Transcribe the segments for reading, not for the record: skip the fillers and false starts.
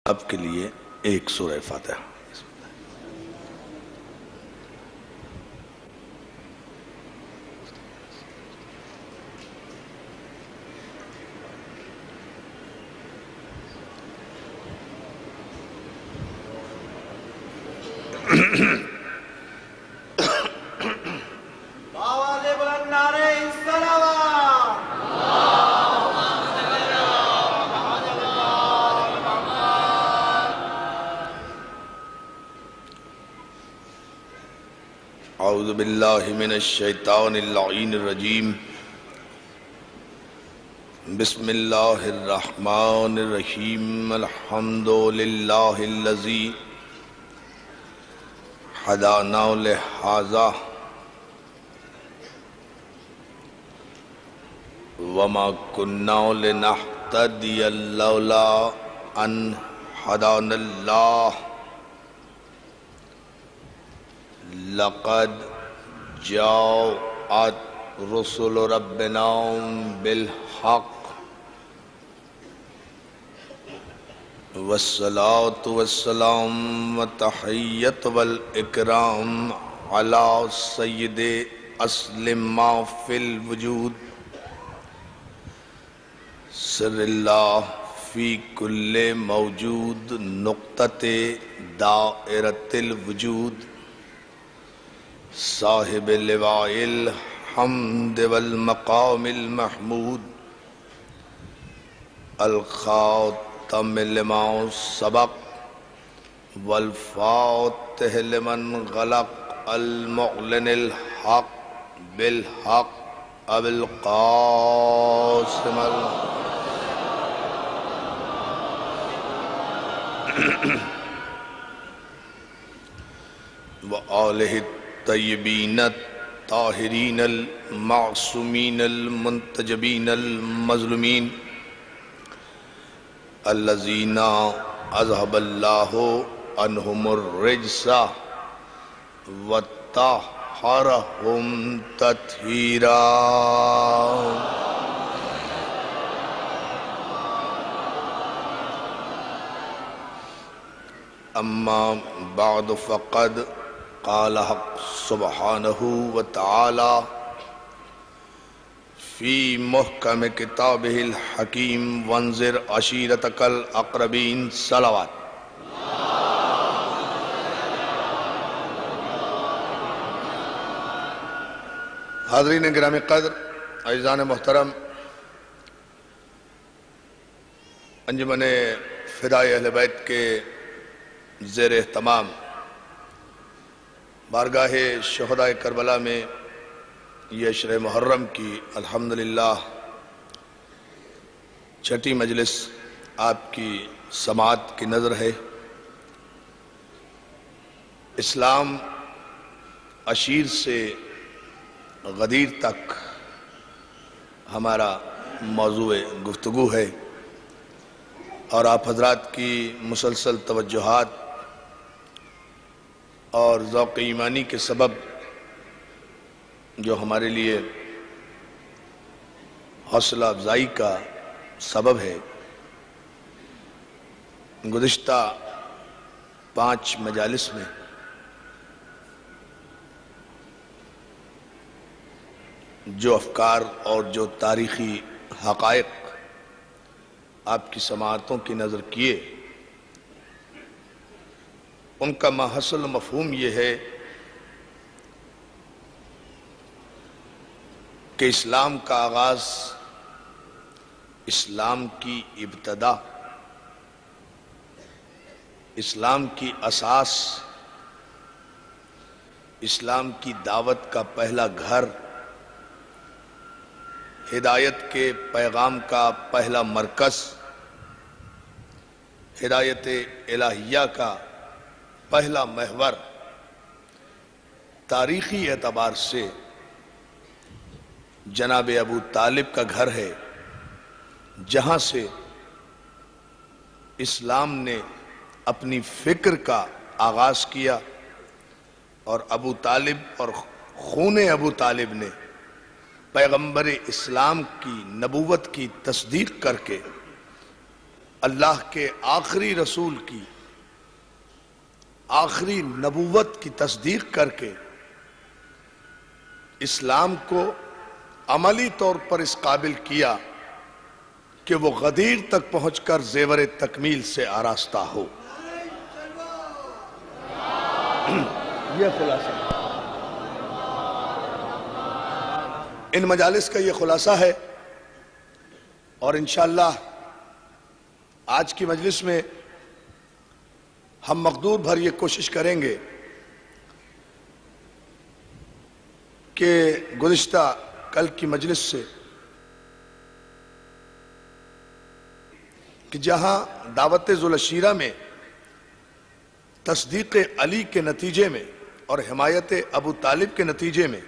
آپ کے لیے ایک سورہ فاتحہ۔ اعوذ باللہ من الشیطان اللعین الرجیم، بسم اللہ الرحمن الرحیم، الحمد للہ الذی ہدانا لہذا وما كنا لنهتدي لولا ان هدانا اللہ، لقد جاءت رسل ربنا بالحق والصلاة والسلام والتحیۃ والاکرام علی سید اصل ما فی الوجود، سر اللہ فی کل موجود، نقطۃ دائرۃ الوجود، صاحب لواء الحمد والمقام المحمود، الخاتم لما سبق والفاتح لمن غلق، المعلن الحق بالحق، ابو القاسم وآلہ الطیبین الطاہرین المعصومین المنتجبین المظلومین، الذین اذہب اللہ عنہم الرجس وطہرہم تطہیرا۔ اما بعد فقد قال حق سبحانہ وتعالی فی محکم کتابہ الحکیم، وانذر عشیرتک الاقربین، صلوات۔ حاضرین گرامی قدر، عزیزان محترم، انجمن فدائے اہل بیت کے زیر اہتمام بارگاہ شہداء کربلا میں یہ عشر محرم کی الحمدللہ چھٹی مجلس آپ کی سماعت کی نظر ہے۔ اسلام عشیر سے غدیر تک ہمارا موضوع گفتگو ہے، اور آپ حضرات کی مسلسل توجہات اور ذوق ایمانی کے سبب جو ہمارے لیے حوصلہ افزائی کا سبب ہے، گزشتہ 5 مجالس میں جو افکار اور جو تاریخی حقائق آپ کی سماعتوں کی نظر کیے، ان کا ماحصل مفہوم یہ ہے کہ اسلام کا آغاز، اسلام کی ابتدا، اسلام کی اساس، اسلام کی دعوت کا پہلا گھر، ہدایت کے پیغام کا پہلا مرکز، ہدایت الہیہ کا پہلا محور، تاریخی اعتبار سے جناب ابو طالب کا گھر ہے، جہاں سے اسلام نے اپنی فکر کا آغاز کیا، اور ابو طالب اور خون ابو طالب نے پیغمبر اسلام کی نبوت کی تصدیق کر کے اللہ کے آخری رسول کی آخری نبوت کی تصدیق کر کے اسلام کو عملی طور پر اس قابل کیا کہ وہ غدیر تک پہنچ کر زیور تکمیل سے آراستہ ہو. یہ خلاصہ ان مجالس کا یہ خلاصہ ہے، اور انشاءاللہ آج کی مجلس میں ہم مقدور بھر یہ کوشش کریں گے کہ گزشتہ کل کی مجلس سے کہ جہاں دعوت ذوالعشیرہ میں تصدیق علی کے نتیجے میں اور حمایت ابو طالب کے نتیجے میں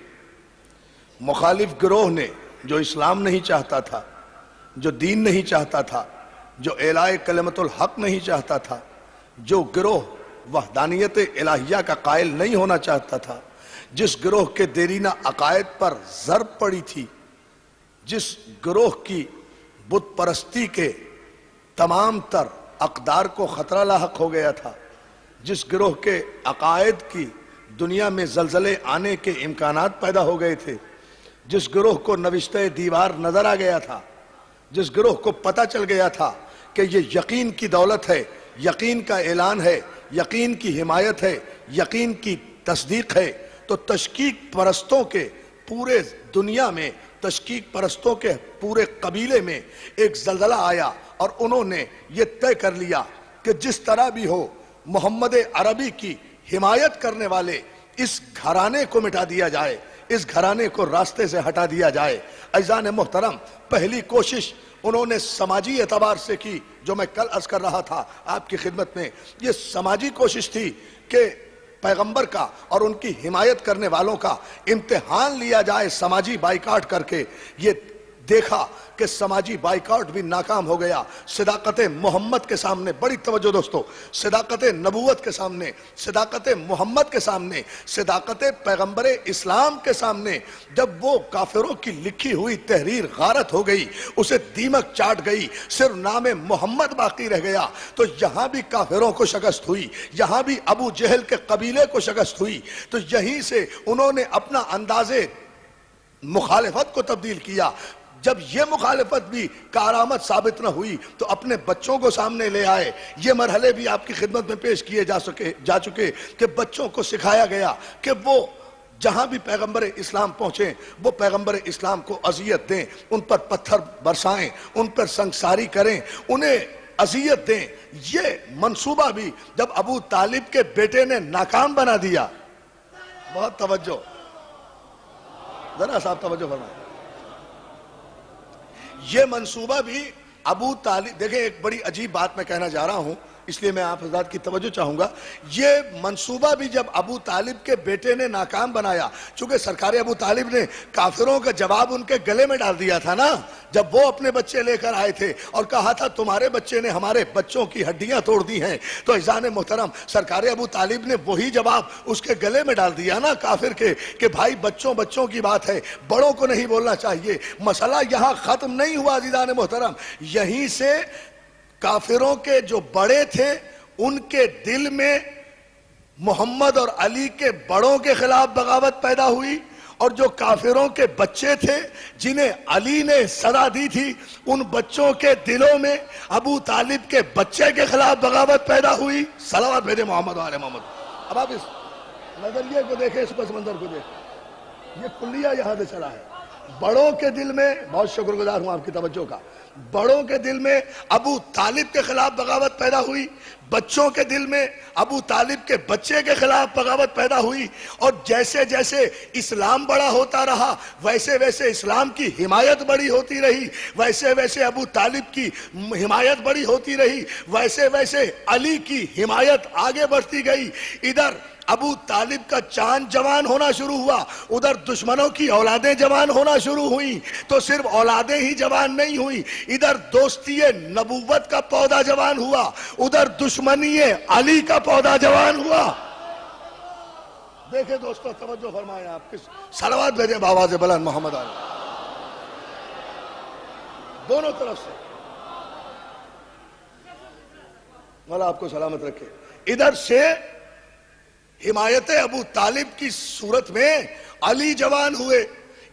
مخالف گروہ نے جو اسلام نہیں چاہتا تھا، جو دین نہیں چاہتا تھا، جو اعلاء کلمت الحق نہیں چاہتا تھا، جو گروہ وحدانیت الہیہ کا قائل نہیں ہونا چاہتا تھا، جس گروہ کے دیرینہ عقائد پر ضرب پڑی تھی، جس گروہ کی بت پرستی کے تمام تر اقدار کو خطرہ لاحق ہو گیا تھا، جس گروہ کے عقائد کی دنیا میں زلزلے آنے کے امکانات پیدا ہو گئے تھے، جس گروہ کو نوشتہ دیوار نظر آ گیا تھا، جس گروہ کو پتہ چل گیا تھا کہ یہ یقین کی دولت ہے، یقین کا اعلان ہے، یقین کی حمایت ہے، یقین کی تصدیق ہے، تو تشکیک پرستوں کے پورے دنیا میں، تشکیک پرستوں کے پورے قبیلے میں ایک زلزلہ آیا، اور انہوں نے یہ طے کر لیا کہ جس طرح بھی ہو محمد عربی کی حمایت کرنے والے اس گھرانے کو مٹا دیا جائے، اس گھرانے کو راستے سے ہٹا دیا جائے. عزیزان محترم، پہلی کوشش انہوں نے سماجی اعتبار سے کی، جو میں کل عرض کر رہا تھا آپ کی خدمت میں. یہ سماجی کوشش تھی کہ پیغمبر کا اور ان کی حمایت کرنے والوں کا امتحان لیا جائے سماجی بائیکاٹ کر کے. یہ دیکھا کہ سماجی بائیکاٹ بھی ناکام ہو گیا. صداقت محمد کے سامنے، بڑی توجہ دوستو، صداقت نبوت کے سامنے، صداقت محمد کے سامنے، صداقت پیغمبر اسلام کے سامنے جب وہ کافروں کی لکھی ہوئی تحریر غارت ہو گئی، اسے دیمک چاٹ گئی، صرف نام محمد باقی رہ گیا، تو یہاں بھی کافروں کو شکست ہوئی، یہاں بھی ابو جہل کے قبیلے کو شکست ہوئی. تو یہیں سے انہوں نے اپنا انداز مخالفت کو تبدیل کیا. جب یہ مخالفت بھی کارآمد ثابت نہ ہوئی تو اپنے بچوں کو سامنے لے آئے. یہ مرحلے بھی آپ کی خدمت میں پیش کیے جا چکے کہ بچوں کو سکھایا گیا کہ وہ جہاں بھی پیغمبر اسلام پہنچیں وہ پیغمبر اسلام کو اذیت دیں، ان پر پتھر برسائیں، ان پر سنگساری کریں، انہیں اذیت دیں. یہ منصوبہ بھی جب ابو طالب کے بیٹے نے ناکام بنا دیا، بہت توجہ، ذرا صاحب توجہ فرمائیں، یہ منصوبہ بھی ابو طالب، دیکھیں ایک بڑی عجیب بات میں کہنا جا رہا ہوں، اس لیے میں آپ حضرات کی توجہ چاہوں گا. یہ منصوبہ بھی جب ابو طالب کے بیٹے نے ناکام بنایا، چونکہ سرکار ابو طالب نے کافروں کا جواب ان کے گلے میں ڈال دیا تھا نا، جب وہ اپنے بچے لے کر آئے تھے اور کہا تھا تمہارے بچے نے ہمارے بچوں کی ہڈیاں توڑ دی ہیں، تو عزیزان محترم سرکار ابو طالب نے وہی جواب اس کے گلے میں ڈال دیا نا کافر کے، کہ بھائی بچوں کی بات ہے، بڑوں کو نہیں بولنا چاہیے. مسئلہ یہاں ختم نہیں ہوا عزیزان محترم، یہیں سے کافروں کے جو بڑے تھے ان کے دل میں محمد اور علی کے بڑوں کے خلاف بغاوت پیدا ہوئی، اور جو کافروں کے بچے تھے جنہیں علی نے سزا دی تھی ان بچوں کے دلوں میں ابو طالب کے بچے کے خلاف بغاوت پیدا ہوئی. صلوات بھیجے محمد و آل محمد. اب آپ اس نظریے کو دیکھیں، اس پس منظر کو دیکھیں، یہ کلیہ یہاں سے چلا ہے. بڑوں کے دل میں، بہت شکر گزار ہوں آپ کی توجہ کا، بڑوں کے دل میں ابو طالب کے خلاف بغاوت پیدا ہوئی، بچوں کے دل میں ابو طالب کے بچے کے خلاف بغاوت پیدا ہوئی، اور جیسے جیسے اسلام بڑا ہوتا رہا ویسے ویسے اسلام کی حمایت بڑی ہوتی رہی، ویسے ویسے ابو طالب کی حمایت بڑی ہوتی رہی، ویسے ویسے علی کی حمایت آگے بڑھتی گئی. ادھر ابو طالب کا چاند جوان ہونا شروع ہوا، ادھر دشمنوں کی اولادیں جوان ہونا شروع ہوئیں. تو صرف اولادیں ہی جوان نہیں ہوئیں، ادھر دوستی نبوت کا پودا جوان ہوا، ادھر دشمنی علی کا پودا جوان ہوا. دیکھیں دوستو توجہ فرمائیں، آپ کس صلوات بھیجیں بآواز بلند محمد علی، دونوں طرف سے. مولا آپ کو سلامت رکھے. ادھر سے حمایت ابو طالب کی صورت میں علی جوان ہوئے،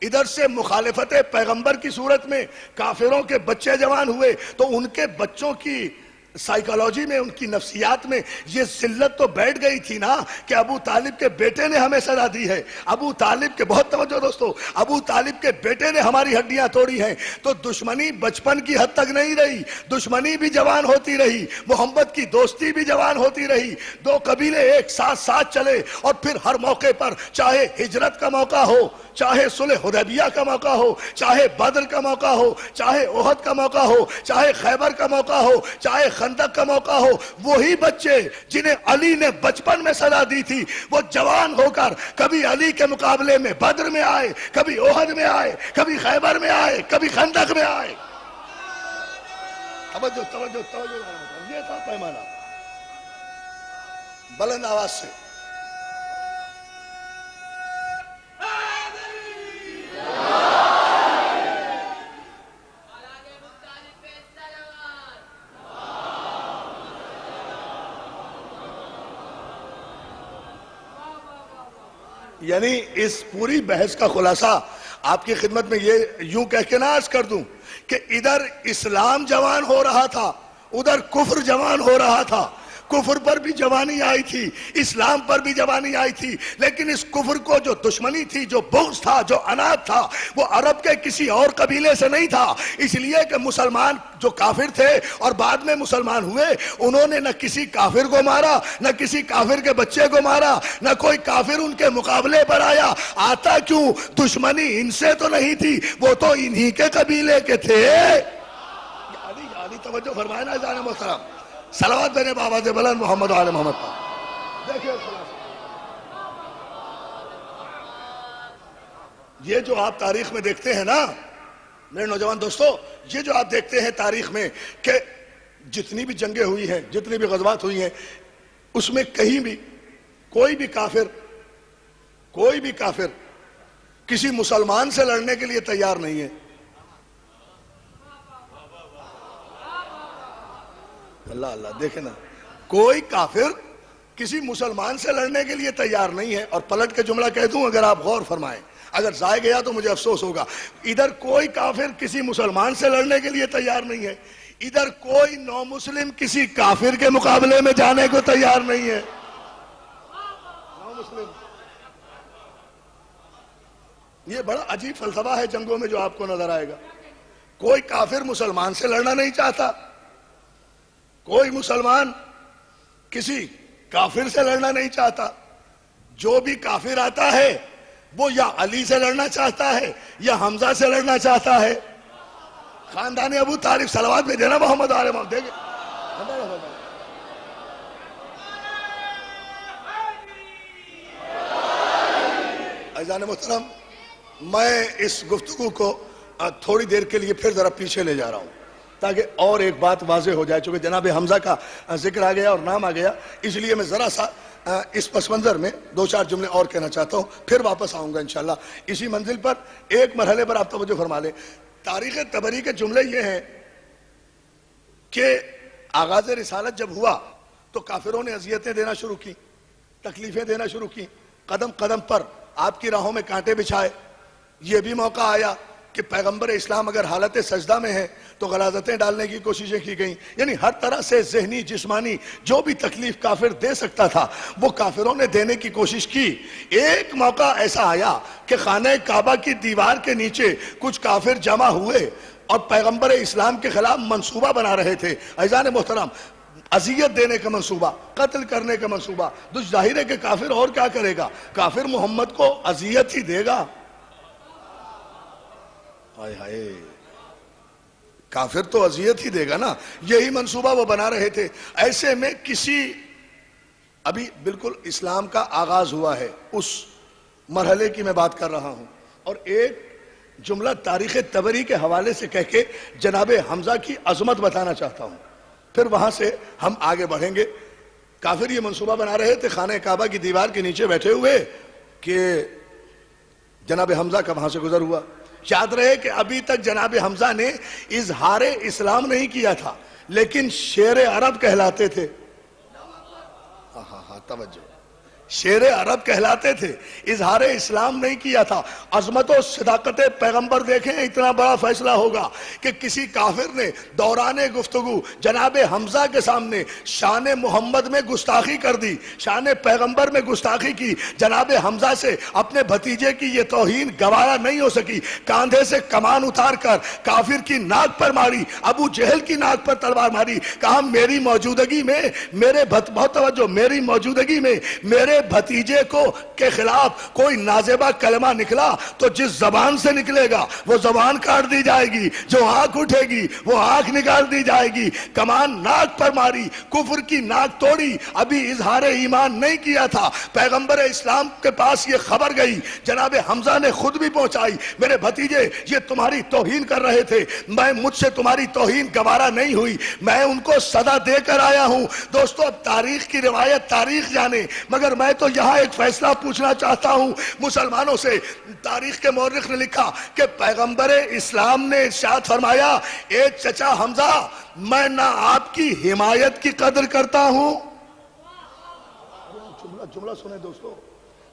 ادھر سے مخالفت پیغمبر کی صورت میں کافروں کے بچے جوان ہوئے. تو ان کے بچوں کی سائیکالوجی میں، ان کی نفسیات میں یہ ذلت تو بیٹھ گئی تھی نا کہ ابو طالب کے بیٹے نے ہمیں سزا دی ہے، ابو طالب کے، بہت توجہ دوستو، ابو طالب کے بیٹے نے ہماری ہڈیاں توڑی ہیں. تو دشمنی بچپن کی حد تک نہیں رہی، دشمنی بھی جوان ہوتی رہی، محمد کی دوستی بھی جوان ہوتی رہی. دو قبیلے ایک ساتھ ساتھ چلے، اور پھر ہر موقع پر، چاہے ہجرت کا موقع ہو، چاہے صلح حدیبیہ کا موقع ہو، چاہے بدر کا موقع ہو، چاہے احد کا موقع ہو، چاہے خیبر کا موقع ہو، چاہے خندق کا موقع ہو، وہی بچے جنہیں علی نے بچپن میں سزا دی تھی وہ جوان ہو کر کبھی علی کے مقابلے میں بدر میں آئے، کبھی احد میں آئے، کبھی خیبر میں آئے، کبھی خندق میں آئے. توجہ توجہ توجہ، یہ تھا پیمانہ. بلند آواز سے یعنی اس پوری بحث کا خلاصہ آپ کی خدمت میں یہ یوں کہہ کے نہ عرض کر دوں کہ ادھر اسلام جوان ہو رہا تھا، ادھر کفر جوان ہو رہا تھا. کفر پر بھی جوانی آئی تھی، اسلام پر بھی جوانی آئی تھی، لیکن اس کفر کو جو دشمنی تھی، جو بغض تھا، جو عناد تھا، وہ عرب کے کسی اور قبیلے سے نہیں تھا. اس لیے کہ مسلمان جو کافر تھے اور بعد میں مسلمان ہوئے، انہوں نے نہ کسی کافر کو مارا، نہ کسی کافر کے بچے کو مارا، نہ کوئی کافر ان کے مقابلے پر آیا. آتا کیوں؟ دشمنی ان سے تو نہیں تھی، وہ تو انہی کے قبیلے کے تھے. علی توجہ فرمائے نا جان محترم. صلوات میرے بابا سے بلند محمد و آل محمد پر. دیکھیں یہ جو آپ تاریخ میں دیکھتے ہیں نا میرے نوجوان دوستو، یہ جو آپ دیکھتے ہیں تاریخ میں کہ جتنی بھی جنگیں ہوئی ہیں، جتنی بھی غزوات ہوئی ہیں، اس میں کہیں بھی کوئی بھی کافر کسی مسلمان سے لڑنے کے لیے تیار نہیں ہے. اللہ اللہ، دیکھیں نا، کوئی کافر کسی مسلمان سے لڑنے کے لیے تیار نہیں ہے. اور پلٹ کے جملہ کہہ دوں اگر آپ غور فرمائیں، اگر ضائع گیا تو مجھے افسوس ہوگا. ادھر کوئی کافر کسی مسلمان سے لڑنے کے لیے تیار نہیں ہے، ادھر کوئی نو مسلم کسی کافر کے مقابلے میں جانے کو تیار نہیں ہے. نو مسلم، یہ بڑا عجیب فلسفہ ہے جنگوں میں جو آپ کو نظر آئے گا. کوئی کافر مسلمان سے لڑنا نہیں چاہتا، کوئی مسلمان کسی کافر سے لڑنا نہیں چاہتا. جو بھی کافر آتا ہے وہ یا علی سے لڑنا چاہتا ہے یا حمزہ سے لڑنا چاہتا ہے. خاندان ابو طالب، صلوات میں دینا محمد آل محمد. دیکھیں عزیزان محترم، میں اس گفتگو کو تھوڑی دیر کے لیے پھر ذرا پیچھے لے جا رہا ہوں تاکہ اور ایک بات واضح ہو جائے. چونکہ جناب حمزہ کا ذکر آ گیا اور نام آ گیا، اس لیے میں ذرا سا اس پس منظر میں دو چار جملے اور کہنا چاہتا ہوں، پھر واپس آؤں گا انشاءاللہ اسی منزل پر. ایک مرحلے پر آپ توجہ فرما لیں. تاریخ طبری کے جملے یہ ہیں کہ آغاز رسالت جب ہوا تو کافروں نے اذیتیں دینا شروع کی، تکلیفیں دینا شروع کی، قدم قدم پر آپ کی راہوں میں کانٹے بچھائے. یہ بھی موقع آیا کہ پیغمبر اسلام اگر حالت سجدہ میں ہے تو غلاظتیں ڈالنے کی کوششیں کی گئیں. یعنی ہر طرح سے ذہنی، جسمانی جو بھی تکلیف کافر دے سکتا تھا وہ کافروں نے دینے کی کوشش کی. ایک موقع ایسا آیا کہ خانہ کعبہ کی دیوار کے نیچے کچھ کافر جمع ہوئے اور پیغمبر اسلام کے خلاف منصوبہ بنا رہے تھے. عزیزان محترم، اذیت دینے کا منصوبہ، قتل کرنے کا منصوبہ. تو ظاہر ہے کہ کافر اور کیا کرے گا؟ کافر محمد کو اذیت ہی دے گا. ہائے ہائے، کافر تو اذیت ہی دے گا نا. یہی منصوبہ وہ بنا رہے تھے. ایسے میں ابھی بالکل اسلام کا آغاز ہوا ہے، اس مرحلے کی میں بات کر رہا ہوں. اور ایک جملہ تاریخ طبری کے حوالے سے کہہ کے جناب حمزہ کی عظمت بتانا چاہتا ہوں، پھر وہاں سے ہم آگے بڑھیں گے. کافر یہ منصوبہ بنا رہے تھے خانہ کعبہ کی دیوار کے نیچے بیٹھے ہوئے کہ جناب حمزہ کا وہاں سے گزر ہوا. یاد رہے کہ ابھی تک جناب حمزہ نے اظہار اسلام نہیں کیا تھا، لیکن شیر عرب کہلاتے تھے. توجہ، شیر عرب کہلاتے تھے، اظہار اسلام نہیں کیا تھا۔ عظمت و صداقت پیغمبر دیکھیں، اتنا بڑا فیصلہ ہوگا کہ کسی کافر نے دوران گفتگو جناب حمزہ کے سامنے شان محمد میں گستاخی کر دی، شان پیغمبر میں گستاخی کی، جناب حمزہ سے اپنے بھتیجے کی یہ توہین گوارا نہیں ہو سکی، کاندھے سے کمان اتار کر کافر کی ناک پر ماری، ابو جہل کی ناک پر تلوار ماری، کہا میری موجودگی میں بہت توجہ، میری موجودگی میں میرے بھتیجے کے خلاف کوئی نازیبہ کلمہ نکلا تو جس زبان سے نکلے گا وہ زبان کاٹ دی جائے گی، جو آنکھ اٹھے گی وہ آنکھ نکال دی جائے گی۔ کمان ناک پر ماری، کفر کی ناک توڑی، ابھی اظہار ایمان نہیں کیا تھا، پیغمبر اسلام کے پاس یہ خبر گئی، جناب حمزہ نے خود بھی پہنچائی، میرے بھتیجے یہ تمہاری توہین کر رہے تھے، مجھ سے تمہاری توہین گوارا نہیں ہوئی، میں ان کو سزا دے کر آیا ہوں۔ دوستو اب تاریخ کی روایت تاریخ جانے، مگر میں تو یہاں ایک فیصلہ پوچھنا چاہتا ہوں مسلمانوں سے۔ تاریخ کے مورخ نے لکھا کہ پیغمبر اسلام نے ارشاد فرمایا، اے چچا حمزہ، میں نہ آپ کی حمایت کی قدر کرتا ہوں، جملہ سنیں دوستو،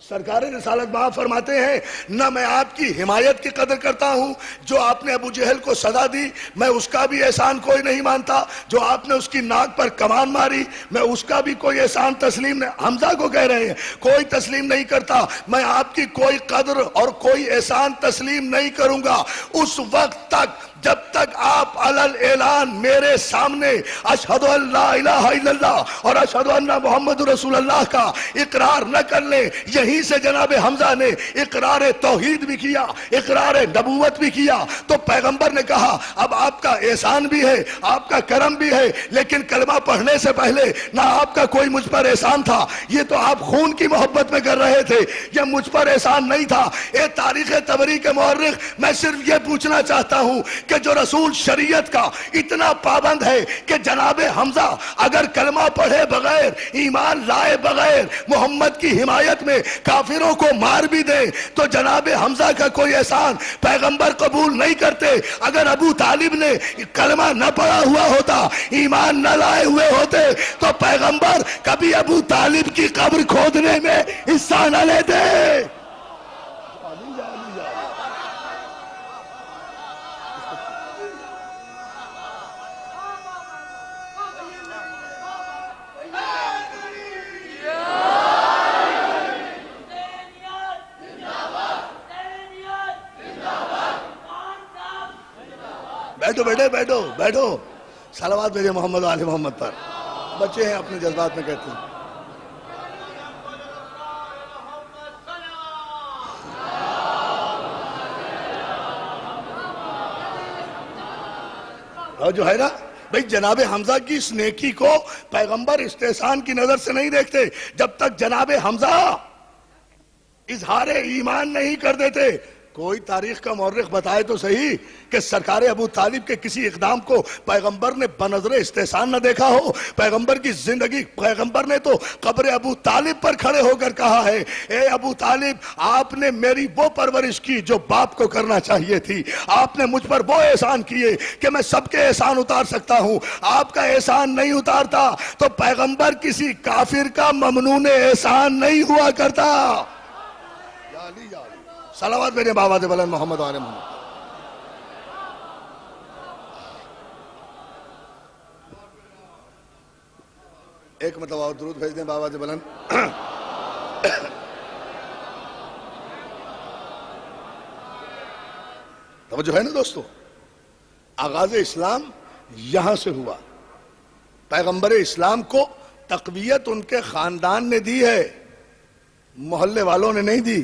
سرکار رسالت باب فرماتے ہیں نہ میں آپ کی حمایت کی قدر کرتا ہوں، جو آپ نے ابو جہل کو سزا دی میں اس کا بھی احسان کوئی نہیں مانتا، جو آپ نے اس کی ناک پر کمان ماری میں اس کا بھی کوئی احسان تسلیم نہیں، حمزہ کو کہہ رہے ہیں کوئی تسلیم نہیں کرتا، میں آپ کی کوئی قدر اور کوئی احسان تسلیم نہیں کروں گا اس وقت تک جب تک آپ علل اعلان میرے سامنے اشہد ان لا الہ الا اللہ اور اشہد ان محمد رسول اللہ کا اقرار نہ کر لیں۔ یہیں سے جناب حمزہ نے اقرار توحید بھی کیا، اقرار نبوت بھی کیا، تو پیغمبر نے کہا اب آپ کا احسان بھی ہے، آپ کا کرم بھی ہے، لیکن کلمہ پڑھنے سے پہلے نہ آپ کا کوئی مجھ پر احسان تھا، یہ تو آپ خون کی محبت میں کر رہے تھے، یہ مجھ پر احسان نہیں تھا۔ اے تاریخ طبری کے مورخ، میں صرف یہ پوچھنا چاہتا ہوں کہ جو رسول شریعت کا اتنا پابند ہے کہ جناب حمزہ اگر کلمہ پڑھے بغیر، ایمان لائے بغیر محمد کی حمایت میں کافروں کو مار بھی دے تو جناب حمزہ کا کوئی احسان پیغمبر قبول نہیں کرتے۔ اگر ابو طالب نے کلمہ نہ پڑھا ہوا ہوتا، ایمان نہ لائے ہوئے ہوتے تو پیغمبر کبھی ابو طالب کی قبر کھودنے میں حصہ نہ لیتے۔ بیٹھو بیٹھے بیٹھو بیٹھو، صلوات بھیجے محمد و آل محمد پر، بچے ہیں اپنے جذبات میں کہتے ہیں۔ اور جو ہے نا بھئی جناب حمزہ کی اس نیکی کو پیغمبر استحسان کی نظر سے نہیں دیکھتے جب تک جناب حمزہ اظہار ایمان نہیں کر دیتے۔ کوئی تاریخ کا مورخ بتائے تو صحیح کہ سرکار ابو طالب کے کسی اقدام کو پیغمبر نے بنظر استحسان نہ دیکھا ہو۔ پیغمبر کی زندگی، پیغمبر نے تو قبر ابو طالب پر کھڑے ہو کر کہا ہے، اے ابو طالب، آپ نے میری وہ پرورش کی جو باپ کو کرنا چاہیے تھی، آپ نے مجھ پر وہ احسان کیے کہ میں سب کے احسان اتار سکتا ہوں، آپ کا احسان نہیں اتارتا تو پیغمبر کسی کافر کا ممنون احسان نہیں ہوا کرتا۔ صلوات میرے بابا دے بلند محمد و آل محمد۔ ایک مرتبہ اور درود بھیج دیں بابا دے بلند۔ توجہ ہے نا دوستو، آغاز اسلام یہاں سے ہوا۔ پیغمبر اسلام کو تقویت ان کے خاندان نے دی ہے، محلے والوں نے نہیں دی۔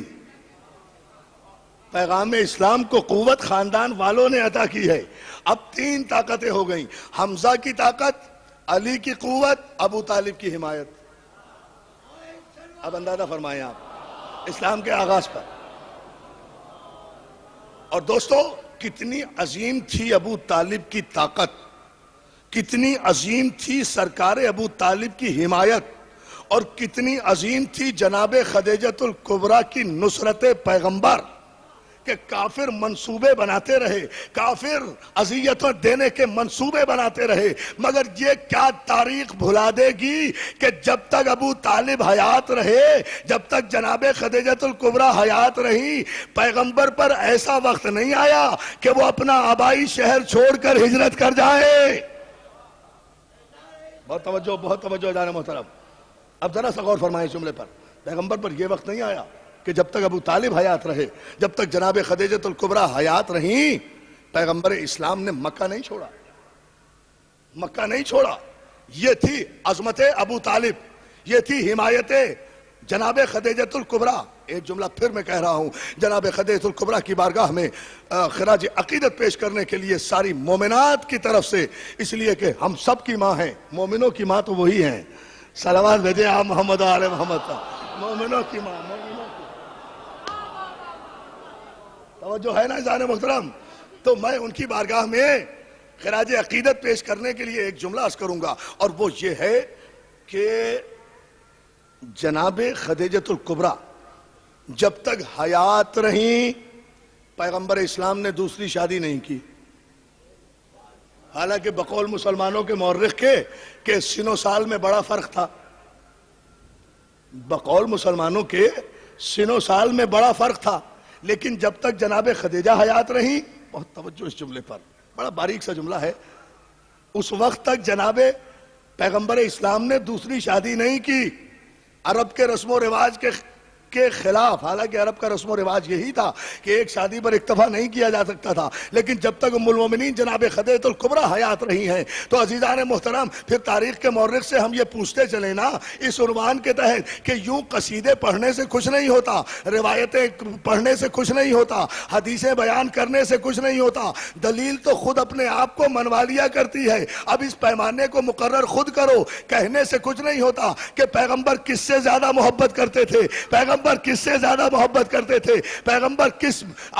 پیغام اسلام کو قوت خاندان والوں نے عطا کی ہے۔ اب تین طاقتیں ہو گئیں، حمزہ کی طاقت، علی کی قوت، ابو طالب کی حمایت۔ اب اندازہ فرمائیں آپ اسلام کے آغاز پر۔ اور دوستو کتنی عظیم تھی ابو طالب کی طاقت، کتنی عظیم تھی سرکار ابو طالب کی حمایت، اور کتنی عظیم تھی جناب خدیجۃ الکبریٰ کی نصرت پیغمبر کہ کافر منصوبے بناتے رہے، کافر اذیتوں دینے کے منصوبے بناتے رہے، مگر یہ کیا تاریخ بھلا دے گی کہ جب تک ابو طالب حیات رہے، جب تک جناب خدیجہ الکبریٰ حیات رہی، پیغمبر پر ایسا وقت نہیں آیا کہ وہ اپنا آبائی شہر چھوڑ کر ہجرت کر جائے۔ بہت توجہ جانے محترم، اب ذرا سا غور فرمائیں اس جملے پر۔ پیغمبر پر یہ وقت نہیں آیا کہ جب تک ابو طالب حیات رہے، جب تک جناب خدیجہ الکبریٰ حیات رہیں، پیغمبر اسلام نے مکہ نہیں چھوڑا، مکہ نہیں چھوڑا۔ یہ تھی عظمت ابو طالب، یہ تھی حمایت جناب خدیجہ الکبریٰ۔ ایک جملہ پھر میں کہہ رہا ہوں، جناب خدیجہ الکبریٰ کی بارگاہ میں خراج عقیدت پیش کرنے کے لیے ساری مومنات کی طرف سے، اس لیے کہ ہم سب کی ماں ہیں، مومنوں کی ماں تو وہی ہیں۔ صلوات بھیجیں آپ محمد آل محمد، مومنوں کی ماں، مومنوں کی توجہ ہے نا عزیزان محترم؟ تو میں ان کی بارگاہ میں خراج عقیدت پیش کرنے کے لیے ایک جملہ عرض کروں گا، اور وہ یہ ہے کہ جناب خدیجہ الکبریٰ جب تک حیات رہیں، پیغمبر اسلام نے دوسری شادی نہیں کی۔ حالانکہ بقول مسلمانوں کے مورخ کے کہ سن و سال میں بڑا فرق تھا، بقول مسلمانوں کے سن و سال میں بڑا فرق تھا، لیکن جب تک جناب خدیجہ حیات رہیں، بہت توجہ اس جملے پر، بڑا باریک سا جملہ ہے، اس وقت تک جناب پیغمبر اسلام نے دوسری شادی نہیں کی۔ عرب کے رسم و رواج کے خلاف، حالانکہ عرب کا رسم و رواج یہی تھا کہ ایک شادی پر اکتفا نہیں کیا جا سکتا تھا، لیکن جب تک ام المومنین جناب خدیجہ الکبریٰ حیات رہی ہیں تو عزیزان محترم پھر تاریخ کے مورخ سے ہم یہ پوچھتے چلیں نا اس عنوان کے تحت کہ یوں قصیدے پڑھنے سے کچھ نہیں ہوتا، روایتیں پڑھنے سے کچھ نہیں ہوتا، حدیثیں بیان کرنے سے کچھ نہیں ہوتا، دلیل تو خود اپنے آپ کو منوا لیا کرتی ہے۔ اب اس پیمانے کو مقرر خود کرو، کہنے سے کچھ نہیں ہوتا کہ پیغمبر کس سے زیادہ محبت کرتے تھے، پیغمبر کس سے زیادہ محبت کرتے تھے، پیغمبر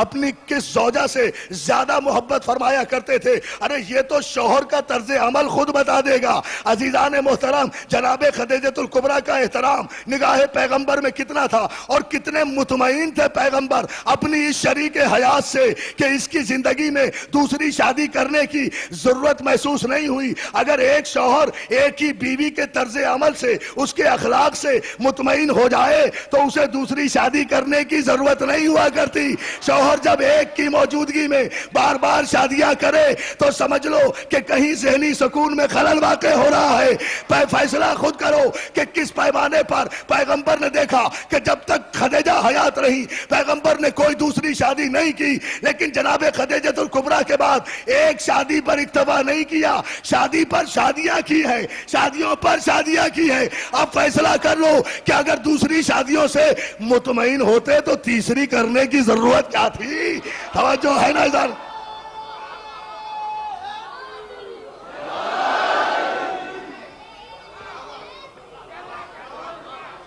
اپنی کس زوجہ سے زیادہ محبت فرمایا کرتے تھے۔ ارے یہ تو شوہر کا طرز عمل خود بتا دے گا۔ عزیزان محترم جناب خدیجہ الکبریٰ کا احترام نگاہ پیغمبر میں کتنا تھا، اور کتنے مطمئن تھے پیغمبر اپنی اس شریک حیات سے کہ اس کی زندگی میں دوسری شادی کرنے کی ضرورت محسوس نہیں ہوئی۔ اگر ایک شوہر ایک ہی بیوی کے طرز عمل سے، اس کے اخلاق سے مطمئن ہو جائے تو اسے دوسری شادی کرنے کی ضرورت نہیں ہوا کرتی۔ شوہر جب ایک کی موجودگی میں بار بار شادیاں کرے تو سمجھ لو کہ کہیں ذہنی سکون میں خلل واقع ہو رہا ہے۔ فیصلہ خود کرو کہ کس پیمانے پر پیغمبر نے دیکھا کہ جب تک خدیجہ حیات رہی پیغمبر نے کوئی دوسری شادی نہیں کی، لیکن جناب خدیجہ الکبریٰ کے بعد ایک شادی پر اکتفا نہیں کیا، شادی پر شادیاں کی ہیں، شادیوں پر شادیاں کی ہیں۔ اب فیصلہ کر لو کہ اگر دوسری شادیوں سے مطمئن ہوتے تو تیسری کرنے کی ضرورت کیا تھی؟ توجہ ہے نا ادھر؟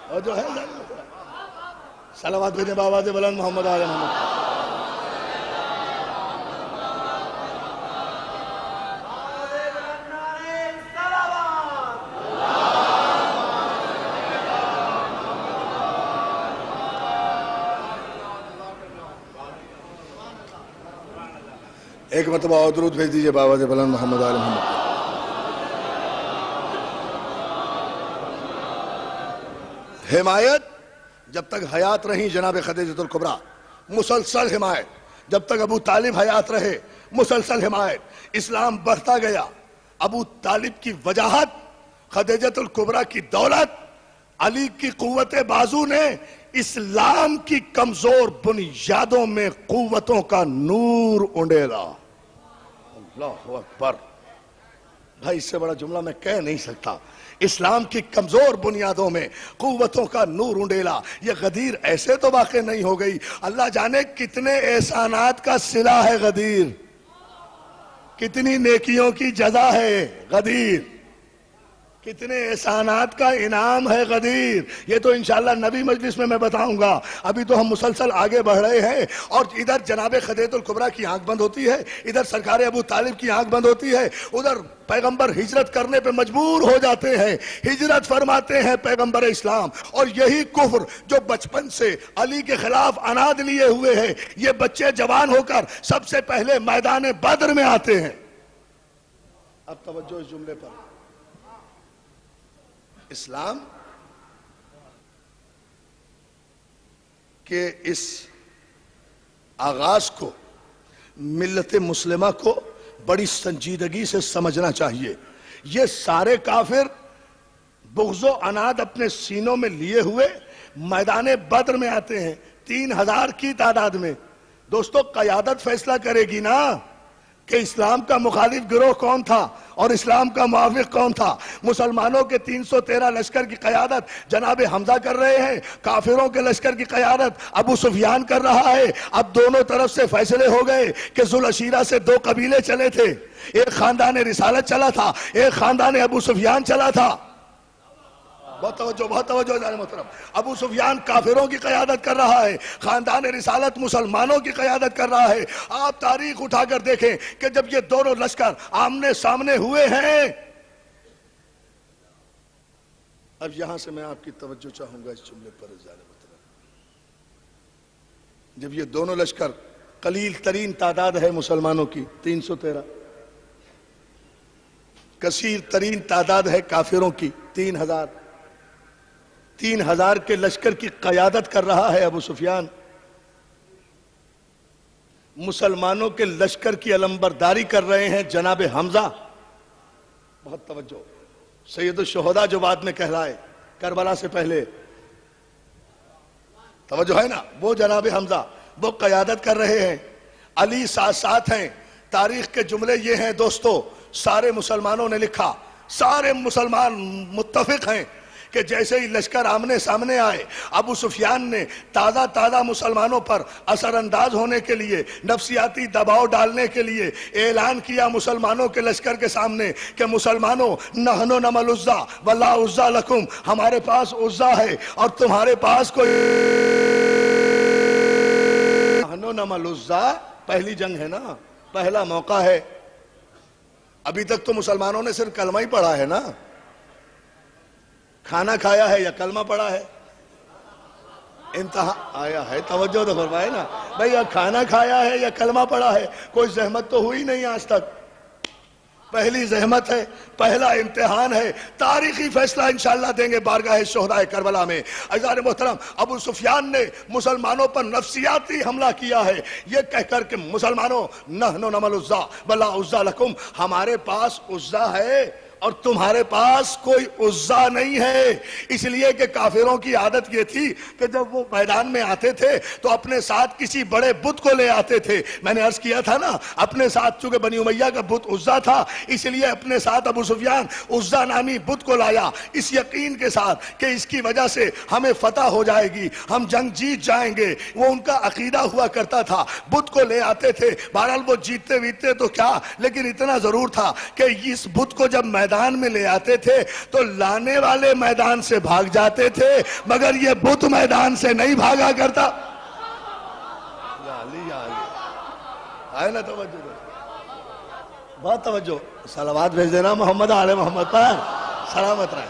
توجہ ہے ادھر؟ صلوات بھیجیں بآواز بلند محمد آل محمد۔ ایک مرتبہ اور درود بھیج دیجئے بآواز بلند محمد آل محمد۔ حمایت جب تک حیات رہی جناب خدیجہ الکبریٰ، مسلسل حمایت، جب تک ابو طالب حیات رہے مسلسل حمایت، اسلام بڑھتا گیا۔ ابو طالب کی وجاہت، خدیجہ الکبریٰ کی دولت، علی کی قوت بازو نے اسلام کی کمزور بنیادوں میں قوتوں کا نور انڈیلا۔ اللہ اکبر، بھائی اس سے بڑا جملہ میں کہہ نہیں سکتا۔ اسلام کی کمزور بنیادوں میں قوتوں کا نور انڈیلا۔ یہ غدیر ایسے تو واقع نہیں ہو گئی، اللہ جانے کتنے احسانات کا صلہ ہے غدیر، کتنی نیکیوں کی جزا ہے غدیر۔ کتنے احسانات کا انعام ہے غدیر. یہ تو انشاءاللہ نبی مجلس میں بتاؤں گا. ابھی تو ہم مسلسل آگے بڑھ رہے ہیں اور ادھر جناب خدیجہ الکبریٰ کی آنکھ بند ہوتی ہے, ادھر سرکار ابو طالب کی آنکھ بند ہوتی ہے, ادھر پیغمبر ہجرت کرنے پہ مجبور ہو جاتے ہیں, ہجرت فرماتے ہیں پیغمبر اسلام. اور یہی کفر جو بچپن سے علی کے خلاف عناد لیے ہوئے ہیں, یہ بچے جوان ہو کر سب سے پہلے میدان بدر میں آتے ہیں. اب توجہ اس جملے پر. اسلام کے اس آغاز کو ملت مسلمہ کو بڑی سنجیدگی سے سمجھنا چاہیے. یہ سارے کافر بغض و عناد اپنے سینوں میں لیے ہوئے میدان بدر میں آتے ہیں 3000 کی تعداد میں. دوستو قیادت فیصلہ کرے گی نا کہ اسلام کا مخالف گروہ کون تھا اور اسلام کا موافق کون تھا. مسلمانوں کے 313 لشکر کی قیادت جناب حمزہ کر رہے ہیں, کافروں کے لشکر کی قیادت ابو سفیان کر رہا ہے. اب دونوں طرف سے فیصلے ہو گئے کہ ذوالعشیرہ سے 2 قبیلے چلے تھے, ایک خاندان رسالت چلا تھا, ایک خاندان ابو سفیان چلا تھا. بہت توجہ جانے محترم. ابو سفیان کافروں کی قیادت کر رہا ہے, خاندان رسالت مسلمانوں کی قیادت کر رہا ہے. آپ تاریخ اٹھا کر دیکھیں کہ جب یہ دونوں لشکر آمنے سامنے ہوئے ہیں, اب یہاں سے میں آپ کی توجہ چاہوں گا اس جملے پر. جب یہ دونوں لشکر, قلیل ترین تعداد ہے مسلمانوں کی 313, کثیر ترین تعداد ہے کافروں کی 3000, 3000 کے لشکر کی قیادت کر رہا ہے ابو سفیان. مسلمانوں کے لشکر کی علمبرداری کر رہے ہیں جناب حمزہ. بہت توجہ. سید الشہداء جو بعد میں کہلائے کربلا سے پہلے, توجہ ہے نا, وہ جناب حمزہ وہ قیادت کر رہے ہیں. علی ساتھ ساتھ ہیں. تاریخ کے جملے یہ ہیں دوستو, سارے مسلمانوں نے لکھا, سارے مسلمان متفق ہیں کہ جیسے ہی لشکر آمنے سامنے آئے, ابو سفیان نے تازہ مسلمانوں پر اثر انداز ہونے کے لیے, نفسیاتی دباؤ ڈالنے کے لیے اعلان کیا مسلمانوں کے لشکر کے سامنے کہ مسلمانوں, نحن نمل العزا ولا عزا لکم, ہمارے پاس عزا ہے اور تمہارے پاس کوئی. نحن نمل العزا پہلی جنگ ہے نا, پہلا موقع ہے. ابھی تک تو مسلمانوں نے صرف کلمہ ہی پڑھا ہے نا, کھانا کھایا ہے یا کلمہ پڑھا ہے, انتہا آیا ہے. توجہ تو فرمائے نا بھئی, کھانا کھایا ہے یا کلمہ پڑھا ہے, کوئی زحمت تو ہوئی نہیں آج تک. پہلی زحمت ہے, پہلا امتحان ہے. تاریخی فیصلہ انشاءاللہ دیں گے بارگاہ شہدائے کربلا میں. عزیزان محترم, ابو سفیان نے مسلمانوں پر نفسیاتی حملہ کیا ہے یہ کہہ کر کہ مسلمانوں, نحن نمل العزا ولا عزا لکم, ہمارے پاس عزا ہے اور تمہارے پاس کوئی عزا نہیں ہے. اس لیے کہ کافروں کی عادت یہ تھی کہ جب وہ میدان میں آتے تھے تو اپنے ساتھ کسی بڑے بت کو لے آتے تھے. میں نے عرض کیا تھا نا, اپنے ساتھ چونکہ بنی امیہ کا بت عزا تھا, اس لیے اپنے ساتھ ابو سفیان عزا نامی بت کو لایا, اس یقین کے ساتھ کہ اس کی وجہ سے ہمیں فتح ہو جائے گی, ہم جنگ جیت جائیں گے. وہ ان کا عقیدہ ہوا کرتا تھا. بت کو لے آتے تھے, بہرحال وہ جیتتے ویتتے تو کیا, لیکن اتنا ضرور تھا کہ اس بت کو جب میدان میں لے آتے تھے تو لانے والے میدان سے بھاگ جاتے تھے, مگر یہ بت میدان سے نہیں بھاگا کرتا. آئے نا توجہ, بہت توجہ. صلوات بھیج دینا محمد آل محمد پر, سلامت رہے.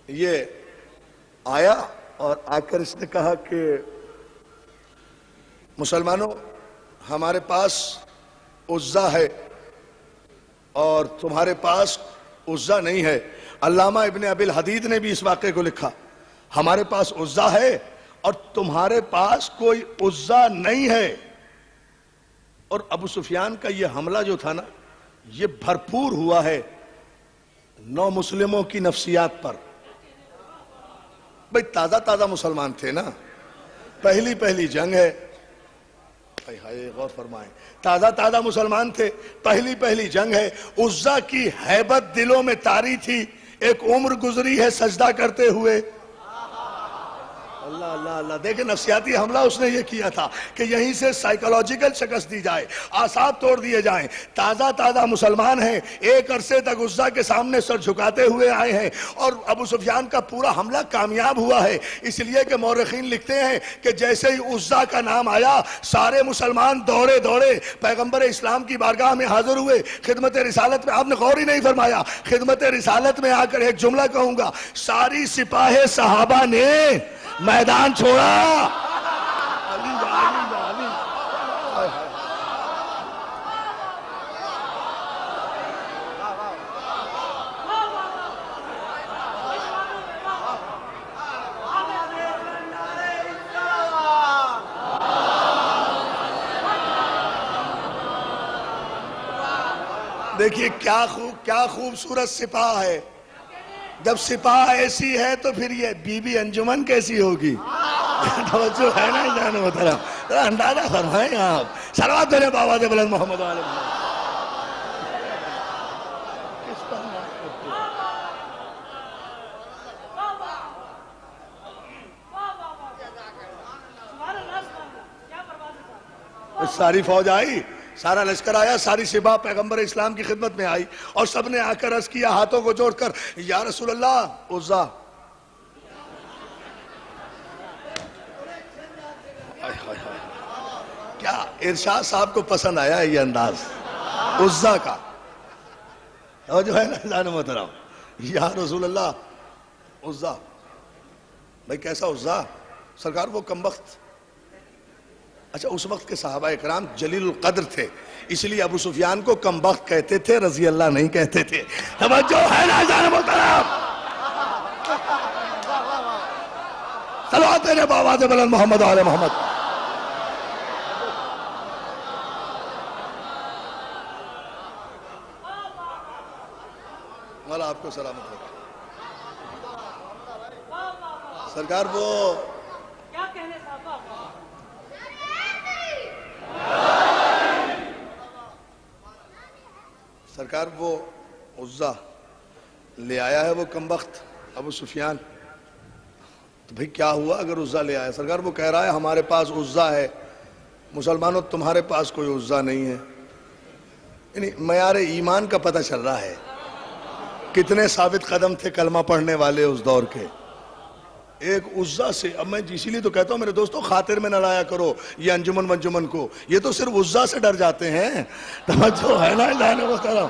یہ آیا اور آ کر اس نے کہا کہ مسلمانوں, ہمارے پاس عزا ہے اور تمہارے پاس عزا نہیں ہے. علامہ ابن ابی الحدید نے بھی اس واقعے کو لکھا, ہمارے پاس عزا ہے اور تمہارے پاس کوئی عزا نہیں ہے. اور ابو سفیان کا یہ حملہ جو تھا نا, یہ بھرپور ہوا ہے نو مسلموں کی نفسیات پر. بھئی تازہ مسلمان تھے نا, پہلی جنگ ہے. غور فرمائیں, تازہ مسلمان تھے, پہلی جنگ ہے. عزا کی ہیبت دلوں میں طاری تھی, ایک عمر گزری ہے سجدہ کرتے ہوئے. اللہ اللہ اللہ، دیکھیں نفسیاتی حملہ اس نے یہ کیا تھا کہ یہیں سے سائیکالوجیکل شکست دی جائے، اعصاب توڑ دیے جائیں۔ تازہ مسلمان ہیں، ایک عرصے تک عزا کے سامنے سر جھکاتے ہوئے آئے ہیں، اور ابو سفیان کا پورا حملہ کامیاب ہوا ہے، اس لیے کہ مورخین لکھتے ہیں کہ جیسے ہی عزا کا نام آیا سارے مسلمان دوڑے پیغمبر اسلام کی بارگاہ میں حاضر ہوئے۔ خدمت رسالت میں آپ نے غور ہی نہیں فرمایا، خدمت رسالت میں آ کر ایک جملہ کہوں گا، ساری سپاہ صحابہ نے میدان چھوڑا۔ دیکھیے کیا خوبصورت سپاہ ہے۔ جب سپاہ ایسی ہے تو پھر یہ بی بی انجمن کیسی ہوگی؟ توجہ ہے نا جان محترم، ذرا اندازہ فرمائیں آپ۔ صلوات دے بابا دے بلند محمد علیہ ساری فوج آئی، سارا لشکر آیا، ساری سپاہ پیغمبر اسلام کی خدمت میں آئی، اور سب نے آ کر عرض کیا ہاتھوں کو جوڑ کر، یا رسول اللہ عزا۔ کیا ارشاد صاحب کو پسند آیا ہے یہ انداز عزا کا؟ اور جو ہے نا جان محترم، یا رسول اللہ عزا۔ بھئی کیسا عزا؟ سرکار وہ کمبخت، اچھا اس وقت کے صحابہ اکرام جلیل القدر تھے، اس لیے ابو سفیان کو کمبخت کہتے تھے، رضی اللہ نہیں کہتے تھے۔ توجہ ہے نا جان محترم؟ صلوات دے بابا دے بلند محمد آل محمد۔ مولا آپ کو سلامت رکھے۔ سرکار وہ سرکار وہ عزا لے آیا ہے، وہ کمبخت ابو سفیان۔ تو بھئی کیا ہوا اگر عزا لے آیا؟ سرکار وہ کہہ رہا ہے ہمارے پاس عزا ہے، مسلمانوں تمہارے پاس کوئی عزا نہیں ہے۔ یعنی معیار ایمان کا پتہ چل رہا ہے، کتنے ثابت قدم تھے کلمہ پڑھنے والے اس دور کے۔ ایک عزا سے، اب میں اسی لیے تو کہتا ہوں میرے دوستو خاطر میں نہ لایا کرو یہ انجمن ونجمن کو، یہ تو صرف عزا سے ڈر جاتے ہیں۔ توجہ ہے نا اللہ نے محترم؟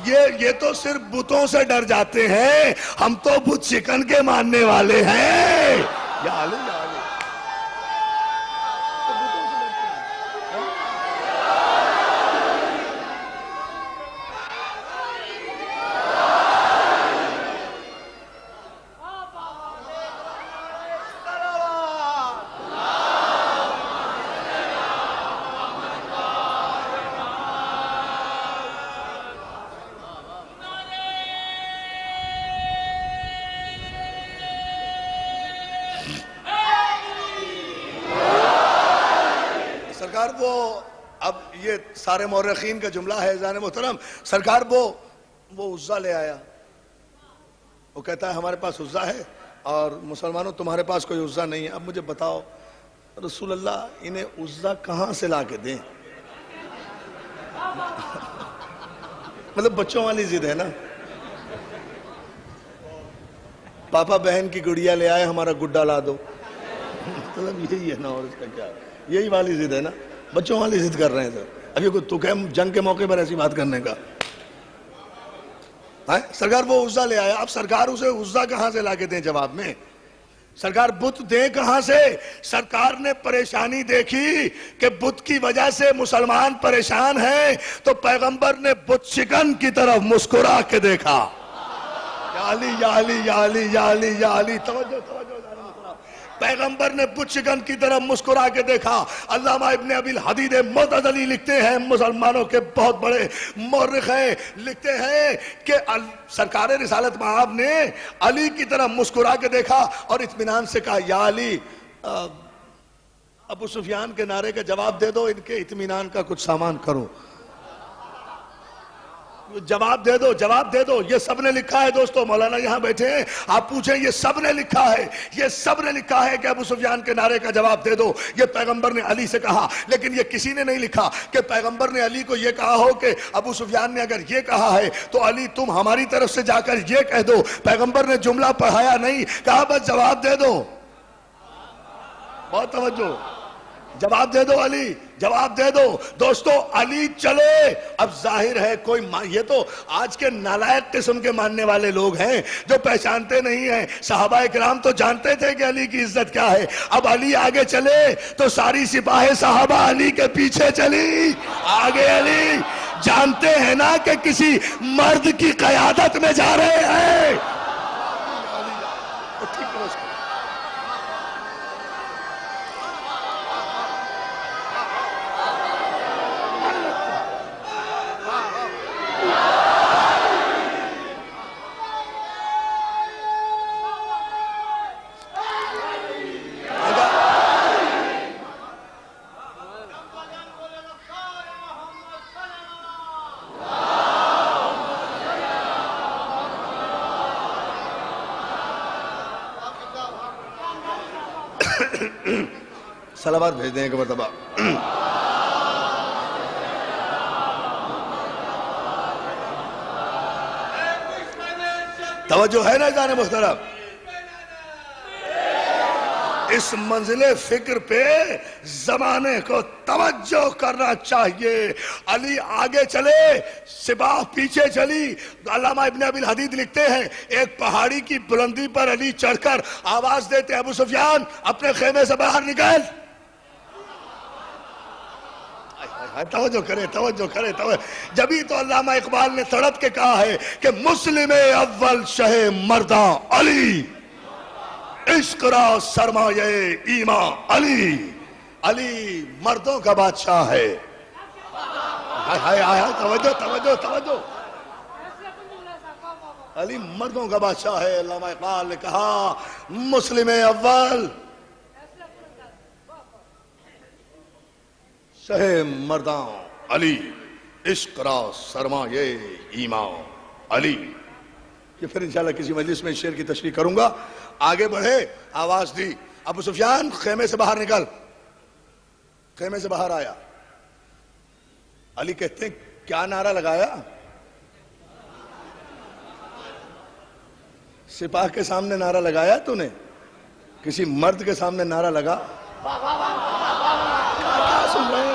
یہ تو صرف بتوں سے ڈر جاتے ہیں، ہم تو بت شکن کے ماننے والے ہیں۔ یا علی یا علی، سرکار وہ، اب یہ سارے مورخین کا جملہ ہے جان محترم، سرکار وہ عزا لے آیا، وہ کہتا ہے ہمارے پاس عزا ہے اور مسلمانوں تمہارے پاس کوئی عزا نہیں ہے۔ اب مجھے بتاؤ رسول اللہ انہیں عزا کہاں سے لا کے دیں؟ مطلب بچوں والی ضد ہے نا، پاپا بہن کی گڑیا لے آئے ہمارا گڈا لا دو، مطلب یہی ہے نا، اور اس کا کیا ہے؟ یہی والی ضد ہے نا، بچوں والی ضد کر رہے ہیں سر۔ اب یہ کوئی تو کہ جنگ کے موقع پر ایسی بات کرنے کا؟ سرکار وہ عزا لے آیا، اب سرکار اسے عزا کہاں سے لا کے دیں؟ جواب میں سرکار بت دیں کہاں سے؟ سرکار نے پریشانی دیکھی کہ بت کی وجہ سے مسلمان پریشان ہیں، تو پیغمبر نے بت شکن کی طرف مسکرا کے دیکھا۔ یا علی یا علی یا علی یا علی یا علی، توجہ توجہ، پیغمبر نے بت شکن کی طرف مسکرا کے دیکھا۔ علامہ ابن ابی الحدید معتزلی لکھتے ہیں، مسلمانوں کے بہت بڑے مورخ ہیں، لکھتے ہیں کہ سرکار رسالت مآب نے علی کی طرف مسکرا کے دیکھا اور اطمینان سے کہا یا علی، ابو سفیان کے نعرے کا جواب دے دو، ان کے اطمینان کا کچھ سامان کرو۔ جواب دے دو، جواب دے دو. یہ سب نے لکھا ہے دوستو، مولانا یہاں بیٹھے ہیں، آپ پوچھیں یہ سب نے لکھا ہے، یہ سب نے لکھا ہے کہ ابو سفیان کے نعرے کا جواب دے دو. یہ پیغمبر نے علی سے کہا، لیکن یہ کسی نے نہیں لکھا کہ پیغمبر نے علی کو یہ کہا ہو کہ ابو سفیان نے اگر یہ کہا ہے تو علی تم ہماری طرف سے جا کر یہ کہہ دو. پیغمبر نے جملہ پڑھایا نہیں، کہا بس جواب دے دو. بہت توجہ، جواب دے دو علی، جواب دے دو. دوستو علی چلے. اب ظاہر ہے کوئی یہ تو آج کے نالائق قسم کے ماننے والے لوگ ہیں جو پہچانتے نہیں ہیں. صحابہ کرام تو جانتے تھے کہ علی کی عزت کیا ہے. اب علی آگے چلے تو ساری سپاہ صحابہ علی کے پیچھے چلی. آگے علی، جانتے ہیں نا کہ کسی مرد کی قیادت میں جا رہے ہیں. صلوات بھیج دیں ایک مرتبہ. توجہ ہے نا جان محترم؟ اس منزل فکر پہ زمانے کو توجہ کرنا چاہیے. علی آگے چلے، سپاہ پیچھے چلی. علامہ ابن ابی الحدید لکھتے ہیں ایک پہاڑی کی بلندی پر علی چڑھ کر آواز دیتے ابو سفیان اپنے خیمے سے باہر نکل. توجہ کرے، توجہ کرے، جبھی تو علامہ اقبال نے تڑپ کے کہا ہے کہ مسلم اول شہ مرداں علی، عشق را سرمایہ ایمان علی. علی مردوں کا بادشاہ ہے. توجہ توجہ توجہ، علی مردوں کا بادشاہ ہے. علامہ اقبال نے کہا مسلم اول شہ مرداں علی، عشق را سرمایہ ایمان علی. کہ پھر انشاءاللہ کسی مجلس میں شعر کی تشریح کروں گا. آگے بڑھے، آواز دی ابو سفیان خیمے سے باہر نکل. خیمے سے باہر آیا. علی کہتے ہیں کیا نعرہ لگایا؟ سپاہ کے سامنے نعرہ لگایا تو نے؟ کسی مرد کے سامنے نعرہ لگا؟ کیا سن رہے ہیں؟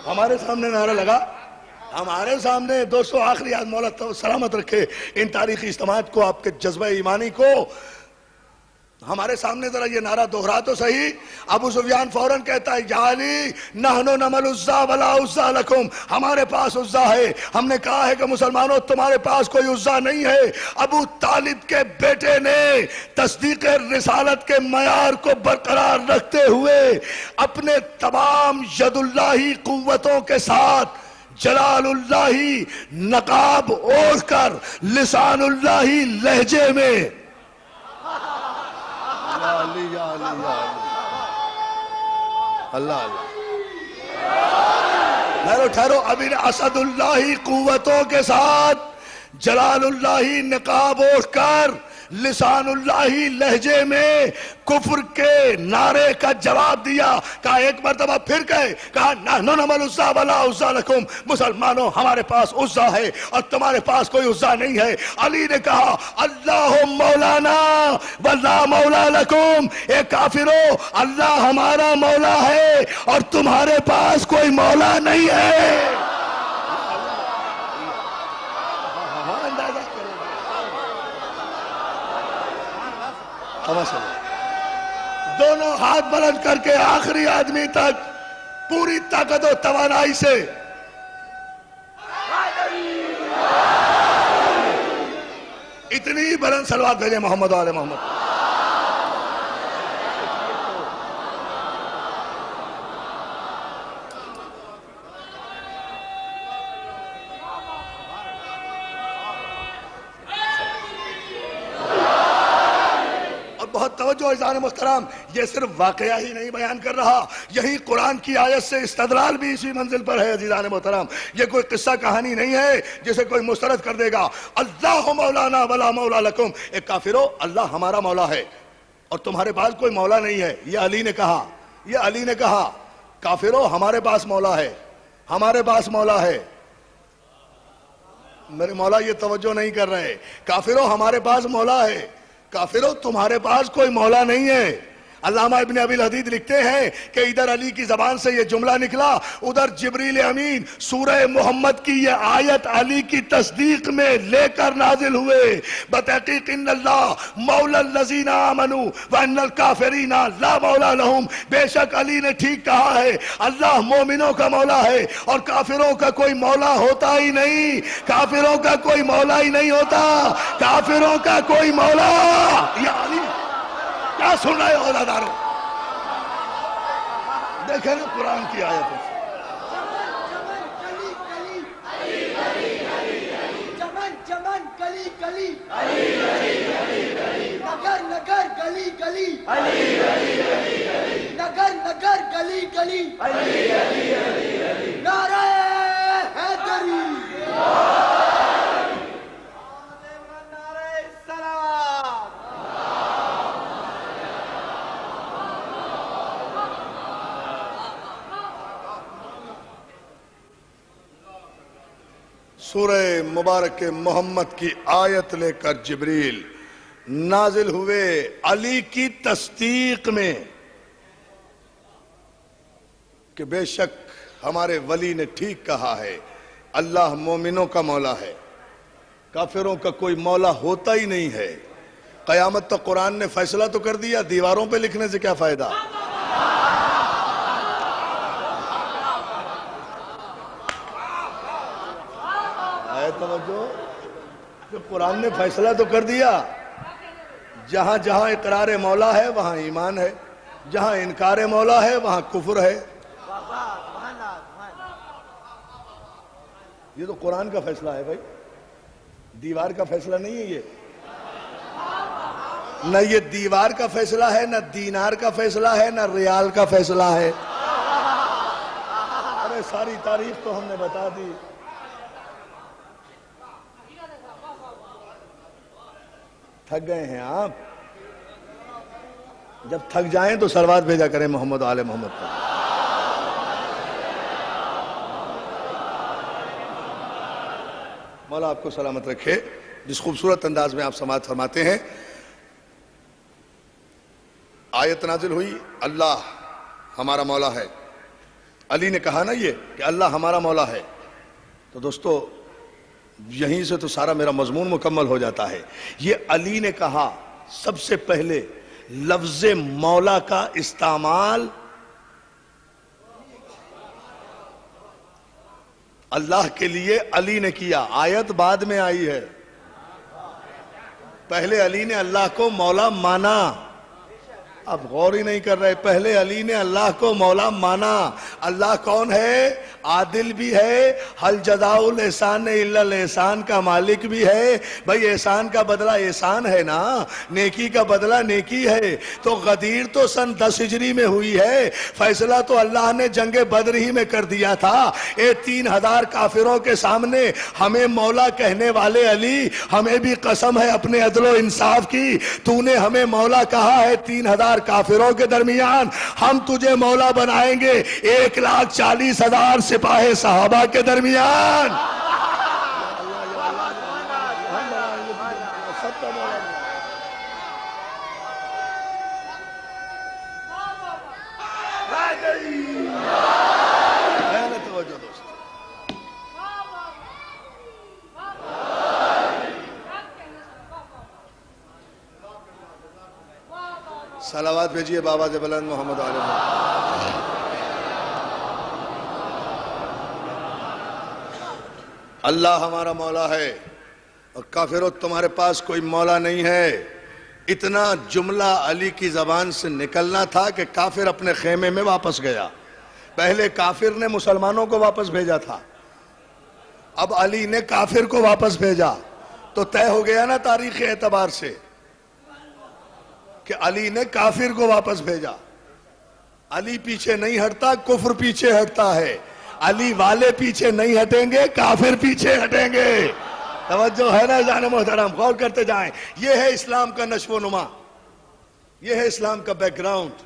ہمارے سامنے نعرہ لگا، ہمارے سامنے. دوستو آخری آج مولا سلامت رکھے ان تاریخی اجتماعات کو، آپ کے جذبہ ایمانی کو. ہمارے سامنے ذرا یہ نعرہ دوہرا تو صحیح. ابو سفیان فوراً کہتا ہے یا علی نحن نمل عزا ولا عزا لکم، ہمارے پاس عزا ہے. ہم نے کہا ہے کہ مسلمانوں تمہارے پاس کوئی عزا نہیں ہے. ابو طالب کے بیٹے نے تصدیق رسالت کے معیار کو برقرار رکھتے ہوئے اپنے تمام ید اللہی قوتوں کے ساتھ جلال اللہی نقاب اوڑھ کر لسان اللہی لہجے میں اللہ ٹھہرو ابھی اسد اللہ قوتوں کے ساتھ جلال اللہ نقاب اوڑھ کر لسان اللہ لہجے میں کفر کے نعرے کا جواب دیا. کہا ایک مرتبہ پھر کہا نحن نمل عزا ولا عزا لکم، مسلمانوں ہمارے پاس عزا ہے اور تمہارے پاس کوئی عزا نہیں ہے. علی نے کہا اللہ مولانا ولا مولا لکم، اے کافرو اللہ ہمارا مولا ہے اور تمہارے پاس کوئی مولا نہیں ہے. دونوں ہاتھ بلند کر کے آخری آدمی تک پوری طاقت و توانائی سے اتنی بلند صلوات بھیجیں محمد و آل محمد. بہت توجہ عزیزان محترم، یہ صرف واقعہ ہی نہیں بیان کر رہا، یہی قرآن کی آیت سے استدلال بھی اسی منزل پر ہے عزیزان محترم۔ یہ کوئی قصہ کہانی نہیں ہے جسے کوئی مسترد کر دے گا۔ اللہ مولانا ولا مولا لکم، ایک کافرو اللہ ہمارا مولا ہے اور تمہارے پاس کوئی مولا نہیں ہے، یہ علی نے کہا، یہ علی نے کہا کافرو ہمارے پاس مولا ہے، ہمارے پاس مولا ہے۔ میرے مولا یہ توجہ نہیں کر رہے، کافرو ہمارے پاس مولا ہے، کافرو تمہارے پاس کوئی مولا نہیں ہے۔ علامہ ابن ابی الحدید لکھتے ہیں کہ ادھر علی کی زبان سے یہ جملہ نکلا، ادھر جبریل امین سورہ محمد کی یہ آیت علی کی تصدیق میں لے کر نازل ہوئے۔ بتحقیق ان اللہ مولا الذین آمنوا وان الکافرین لا مولا لہم، بے شک علی نے ٹھیک کہا ہے، اللہ مومنوں کا مولا ہے اور کافروں کا کوئی مولا ہوتا ہی نہیں، کافروں کا کوئی مولا ہی نہیں ہوتا، کافروں کا کوئی مولا۔ یا علی کیا سن رہے ہو اولاداروں؟ دیکھیں نا قرآن کی آیت ہے۔ چمن چمن کلی کلی، نگر نگر گلی گلی، نگر نگر گلی گلی، نعرہ حیدری، سورہ مبارک محمد کی آیت لے کر جبریل نازل ہوئے علی کی تصدیق میں کہ بے شک ہمارے ولی نے ٹھیک کہا ہے، اللہ مومنوں کا مولا ہے، کافروں کا کوئی مولا ہوتا ہی نہیں ہے۔ قیامت تک قرآن نے فیصلہ تو کر دیا، دیواروں پہ لکھنے سے کیا فائدہ؟ توجہ، جو قرآن نے فیصلہ تو کر دیا، جہاں جہاں اقرار مولا ہے وہاں ایمان ہے، جہاں انکار مولا ہے وہاں کفر ہے۔ یہ تو قرآن کا فیصلہ ہے بھائی، دیوار کا فیصلہ نہیں ہے یہ، نہ یہ دیوار کا فیصلہ ہے، نہ دینار کا فیصلہ ہے، نہ ریال کا فیصلہ ہے۔ ارے ساری تاریخ تو ہم نے بتا دی۔ تھک گئے ہیں آپ؟ جب تھک جائیں تو صلوات بھیجا کریں محمد و آل محمد پر۔ مولا آپ کو سلامت رکھے۔ جس خوبصورت انداز میں آپ سماعت فرماتے ہیں، آیت نازل ہوئی اللہ ہمارا مولا ہے، علی نے کہا نا یہ کہ اللہ ہمارا مولا ہے، تو دوستو یہیں سے تو سارا میرا مضمون مکمل ہو جاتا ہے۔ یہ علی نے کہا، سب سے پہلے لفظ مولا کا استعمال اللہ کے لیے علی نے کیا، آیت بعد میں آئی ہے، پہلے علی نے اللہ کو مولا مانا۔ اب غور ہی نہیں کر رہے، پہلے علی نے اللہ کو مولا مانا۔ اللہ کون ہے؟ عادل بھی ہے، حل جزاء الاحسان الا الاحسان کا مالک بھی ہے۔ بھئی احسان کا بدلہ احسان ہے نا، نیکی کا بدلہ نیکی ہے۔ تو غدیر تو سن 10 ہجری میں ہوئی ہے، فیصلہ تو اللہ نے جنگ بدر ہی میں کر دیا تھا۔ 3000 کافروں کے سامنے ہمیں مولا کہنے والے علی، ہمیں بھی قسم ہے اپنے عدل و انصاف کی، تو نے ہمیں مولا کہا ہے 3000 کافروں کے درمیان، ہم تجھے مولا بنائیں گے 1,40,000 سپاہ صحابہ کے درمیان۔ صلوات بھیجئے بابا بلند محمد علیہ وسلم۔ اللہ ہمارا مولا ہے اور کافروں تمہارے پاس کوئی مولا نہیں ہے۔ اتنا جملہ علی کی زبان سے نکلنا تھا کہ کافر اپنے خیمے میں واپس گیا۔ پہلے کافر نے مسلمانوں کو واپس بھیجا تھا، اب علی نے کافر کو واپس بھیجا، تو طے ہو گیا نا تاریخ اعتبار سے کہ علی نے کافر کو واپس بھیجا. علی پیچھے نہیں ہٹتا, کفر پیچھے ہٹتا ہے. علی والے پیچھے نہیں ہٹیں گے, کافر پیچھے ہٹیں گے. توجہ ہے نا جان محترم, غور کرتے جائیں. یہ ہے اسلام کا نشو و نما, یہ ہے اسلام کا بیک گراؤنڈ,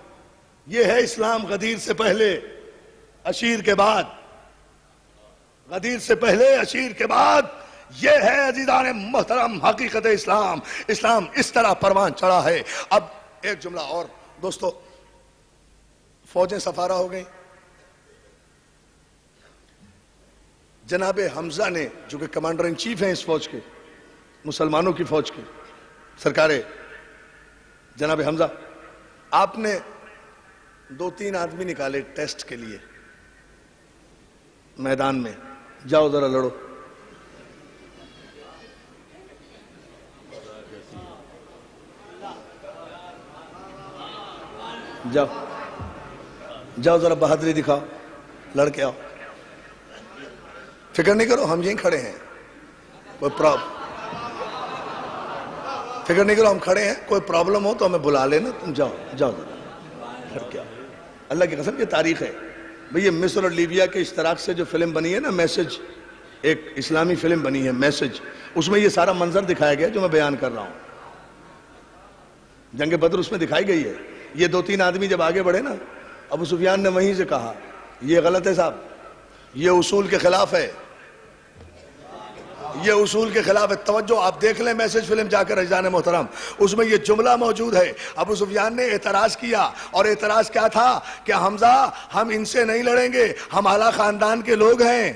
یہ ہے اسلام غدیر سے پہلے اشیر کے بعد, غدیر سے پہلے اشیر کے بعد. یہ ہے عزیزان محترم حقیقت اسلام. اسلام اس طرح پروان چڑھا ہے. اب ایک جملہ اور دوستو, فوجیں سفارہ ہو گئیں. جناب حمزہ نے, جو کہ کمانڈر ان چیف ہیں اس فوج کے, مسلمانوں کی فوج کے سرکار جناب حمزہ, آپ نے 2-3 آدمی نکالے ٹیسٹ کے لیے میدان میں. جاؤ ذرا لڑو. جاؤ جاؤ ذرا بہادری دکھاؤ, لڑ کے آؤ. فکر نہیں کرو, ہم یہیں کھڑے ہیں, کوئی فکر نہیں کرو, ہم کھڑے ہیں. کوئی پرابلم ہو تو ہمیں بلا لینا, تم جاؤ جاؤ ذرا لڑ کے آؤ. اللہ کی قسم یہ تاریخ ہے بھئی. یہ مصر اور لیبیا کے اشتراک سے جو فلم بنی ہے نا, میسج, ایک اسلامی فلم بنی ہے میسج, اس میں یہ سارا منظر دکھایا گیا جو میں بیان کر رہا ہوں. جنگ بدر اس میں دکھائی گئی ہے. یہ 2-3 آدمی جب آگے بڑھے نا, ابو سفیان نے وہیں سے کہا یہ غلط ہے صاحب, یہ اصول کے خلاف ہے, یہ اصول کے خلاف ہے. توجہ, آپ دیکھ لیں میسج فلم جا کر عزیزان محترم, اس میں یہ جملہ موجود ہے. ابو سفیان نے اعتراض کیا, اور اعتراض کیا تھا کہ حمزہ ہم ان سے نہیں لڑیں گے, ہم اعلیٰ خاندان کے لوگ ہیں.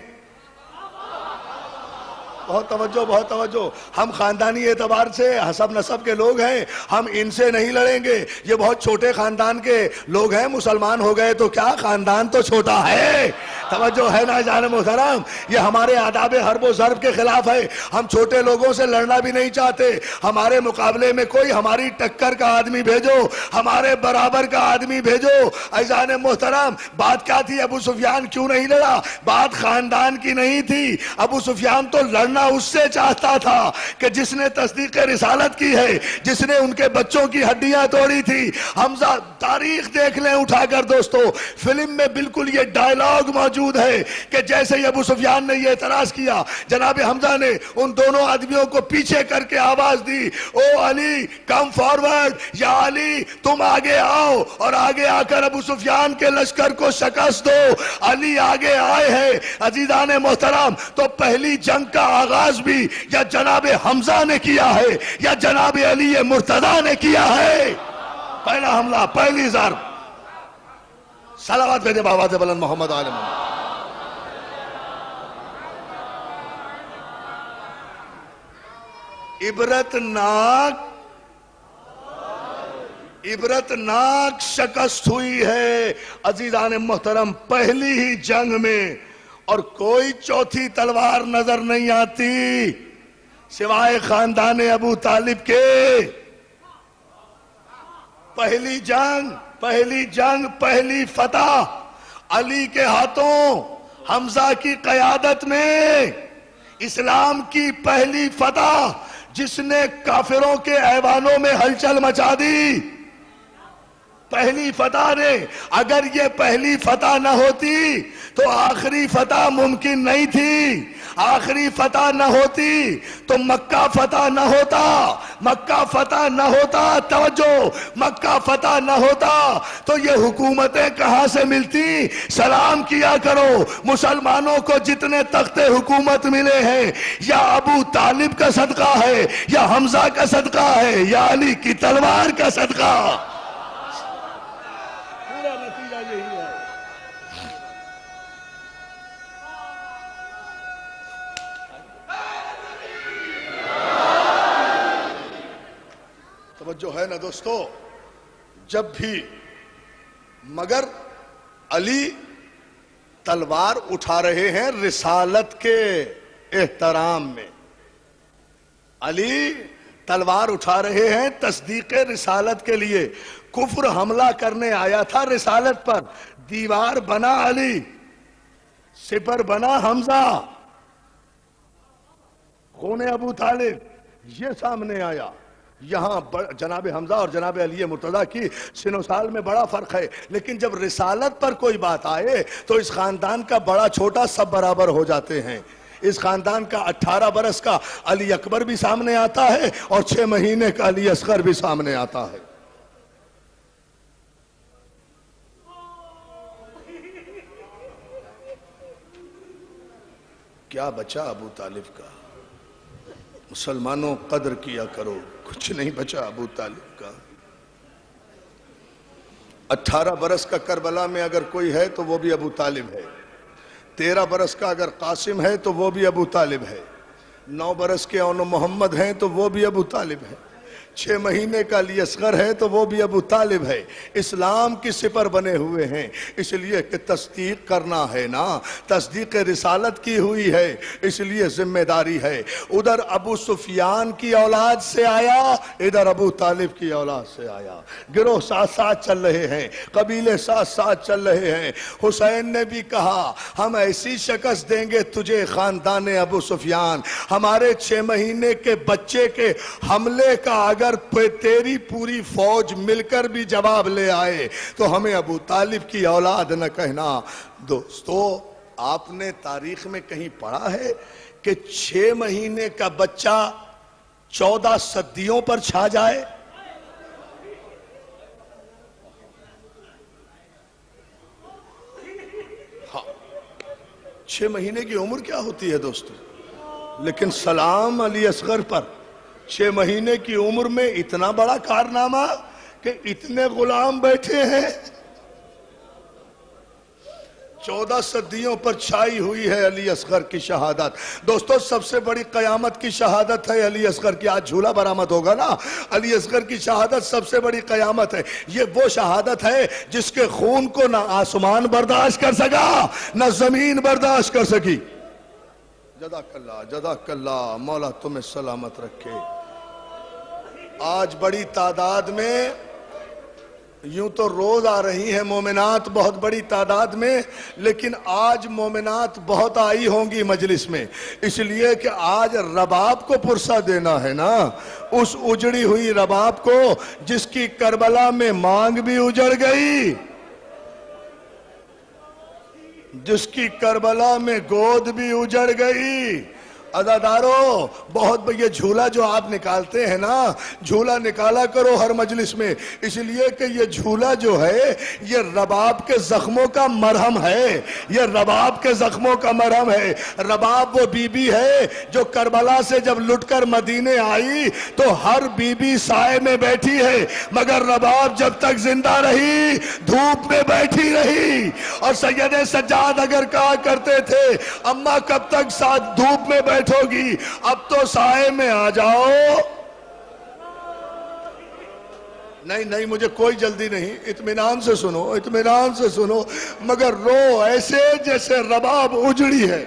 بہت توجہ, بہت توجہ. ہم خاندانی اعتبار سے حسب نسب کے لوگ ہیں, ہم ان سے نہیں لڑیں گے. یہ بہت چھوٹے خاندان کے لوگ ہیں, مسلمان ہو گئے تو کیا, خاندان تو چھوٹا ہے. توجہ ہے نا جان محترم, یہ ہمارے آداب حرب و ضرب کے خلاف ہے. ہم چھوٹے لوگوں سے لڑنا بھی نہیں چاہتے. ہمارے مقابلے میں کوئی ہماری ٹکر کا آدمی بھیجو, ہمارے برابر کا آدمی بھیجو. عزیزان محترم, بات کیا تھی؟ ابو سفیان کیوں نہیں لڑا؟ بات خاندان کی نہیں تھی. ابو سفیان تو لڑنا اس سے چاہتا تھا کہ جس نے تصدیق رسالت کی ہے, جس نے ان کے بچوں کی ہڈیاں توڑی تھی. حمزہ, تاریخ دیکھ لیں اٹھا کر دوستو, فلم میں بالکل یہ ڈائلاگ موجود ہے کہ جیسے ہی ابو سفیان نے یہ اعتراض کیا, جناب حمزہ نے ان دونوں آدمیوں کو پیچھے کر کے آواز دی, او علی کم فارورڈ, یا علی تم آگے آؤ, اور آگے آ کر ابو سفیان کے لشکر کو شکست دو. علی آگے آئے ہیں. عزیزان محترم, تو پہلی جنگ کا آغاز بھی یا جناب حمزہ نے کیا ہے یا جناب علی مرتضیٰ نے کیا ہے. پہلا حملہ, پہلی ضرب. صلوات بھیجے بآواز بلند محمد آل محمد. عبرتناک شکست ہوئی ہے عزیزان محترم پہلی ہی جنگ میں, اور کوئی چوتھی تلوار نظر نہیں آتی سوائے خاندان ابو طالب کے. پہلی جنگ, پہلی فتح علی کے ہاتھوں, حمزہ کی قیادت میں. اسلام کی پہلی فتح جس نے کافروں کے ایوانوں میں ہلچل مچا دی. پہلی فتح نے, اگر یہ پہلی فتح نہ ہوتی تو آخری فتح ممکن نہیں تھی. آخری فتح نہ ہوتی تو مکہ فتح نہ ہوتا. مکہ فتح نہ ہوتا, توجہ, مکہ فتح نہ ہوتا تو یہ حکومتیں کہاں سے ملتی؟ سلام کیا کرو, مسلمانوں کو جتنے تخت حکومت ملے ہیں یا ابو طالب کا صدقہ ہے, یا حمزہ کا صدقہ ہے, یا علی کی تلوار کا صدقہ. جو ہے نا دوستو, جب بھی مگر علی تلوار اٹھا رہے ہیں رسالت کے احترام میں. علی تلوار اٹھا رہے ہیں تصدیق رسالت کے لیے. کفر حملہ کرنے آیا تھا رسالت پر, دیوار بنا علی, سپر بنا حمزہ, خون ابو طالب یہ سامنے آیا. یہاں جناب حمزہ اور جناب علی مرتضیٰ کی سن و سال میں بڑا فرق ہے، لیکن جب رسالت پر کوئی بات آئے تو اس خاندان کا بڑا چھوٹا سب برابر ہو جاتے ہیں۔ اس خاندان کا 18 برس کا علی اکبر بھی سامنے آتا ہے اور 6 مہینے کا علی اصغر بھی سامنے آتا ہے۔ کیا بچا ابو طالب کا؟ مسلمانوں قدر کیا کرو، کچھ نہیں بچا ابو طالب کا۔ 18 برس کا کربلا میں اگر کوئی ہے تو وہ بھی ابو طالب ہے، 13 برس کا اگر قاسم ہے تو وہ بھی ابو طالب ہے، 9 برس کے اون محمد ہیں تو وہ بھی ابو طالب ہے، 6 مہینے کا علی اصغر ہے تو وہ بھی ابو طالب ہے۔ اسلام کی سپر بنے ہوئے ہیں، اس لیے کہ تصدیق کرنا ہے نا، تصدیق رسالت کی ہوئی ہے، اس لیے ذمہ داری ہے۔ ادھر ابو سفیان کی اولاد سے آیا، ادھر ابو طالب کی اولاد سے آیا، گروہ ساتھ ساتھ چل رہے ہیں، قبیلے ساتھ ساتھ چل رہے ہیں۔ حسین نے بھی کہا ہم ایسی شکست دیں گے تجھے خاندان ابو سفیان، ہمارے 6 مہینے کے بچے کے حملے کا اگر تیری پوری فوج مل کر بھی جواب لے آئے تو ہمیں ابو طالب کی اولاد نہ کہنا۔ دوستو، آپ نے تاریخ میں کہیں پڑھا ہے کہ 6 مہینے کا بچہ 14 صدیوں پر چھا جائے؟ ہاں، 6 مہینے کی عمر کیا ہوتی ہے دوستو؟ لیکن سلام علی اصغر پر 6 مہینے کی عمر میں اتنا بڑا کارنامہ کہ اتنے غلام بیٹھے ہیں۔ 14 صدیوں پر چھائی ہوئی ہے علی اصغر کی شہادت۔ دوستو، سب سے بڑی قیامت کی شہادت ہے علی اصغر کی۔ آج جھولا برآمد ہوگا نا، علی اصغر کی شہادت سب سے بڑی قیامت ہے۔ یہ وہ شہادت ہے جس کے خون کو نہ آسمان برداشت کر سکا نہ زمین برداشت کر سکی۔ جزاک اللہ، مولا تمہیں سلامت رکھے۔ آج بڑی تعداد میں، یوں تو روز آ رہی ہیں مومنات بہت بڑی تعداد میں، لیکن آج مومنات بہت آئی ہوں گی مجلس میں، اس لیے کہ آج رباب کو پرسہ دینا ہے نا، اس اجڑی ہوئی رباب کو جس کی کربلا میں مانگ بھی اجڑ گئی، جس کی کربلا میں گود بھی اجڑ گئی۔ عزادارو، بہت یہ جھولا جو آپ نکالتے ہیں نا، جھولا نکالا کرو ہر مجلس میں، اس لیے کہ یہ جھولا جو ہے یہ رباب کے زخموں کا مرہم ہے، یہ رباب کے زخموں کا مرہم ہے۔ رباب وہ بی بی ہے جو کربلا سے جب لٹ کر مدینے آئی تو ہر بی بی سائے میں بیٹھی ہے، مگر رباب جب تک زندہ رہی دھوپ میں بیٹھی رہی۔ اور سید سجاد اگر کہا کرتے تھے اماں کب تک ساتھ دھوپ میں بیٹھو گی، اب تو سائے میں آ جاؤ۔ نہیں مجھے کوئی جلدی نہیں، اطمینان سے سنو، اطمینان سے سنو، مگر رو ایسے جیسے رباب اجڑی ہے۔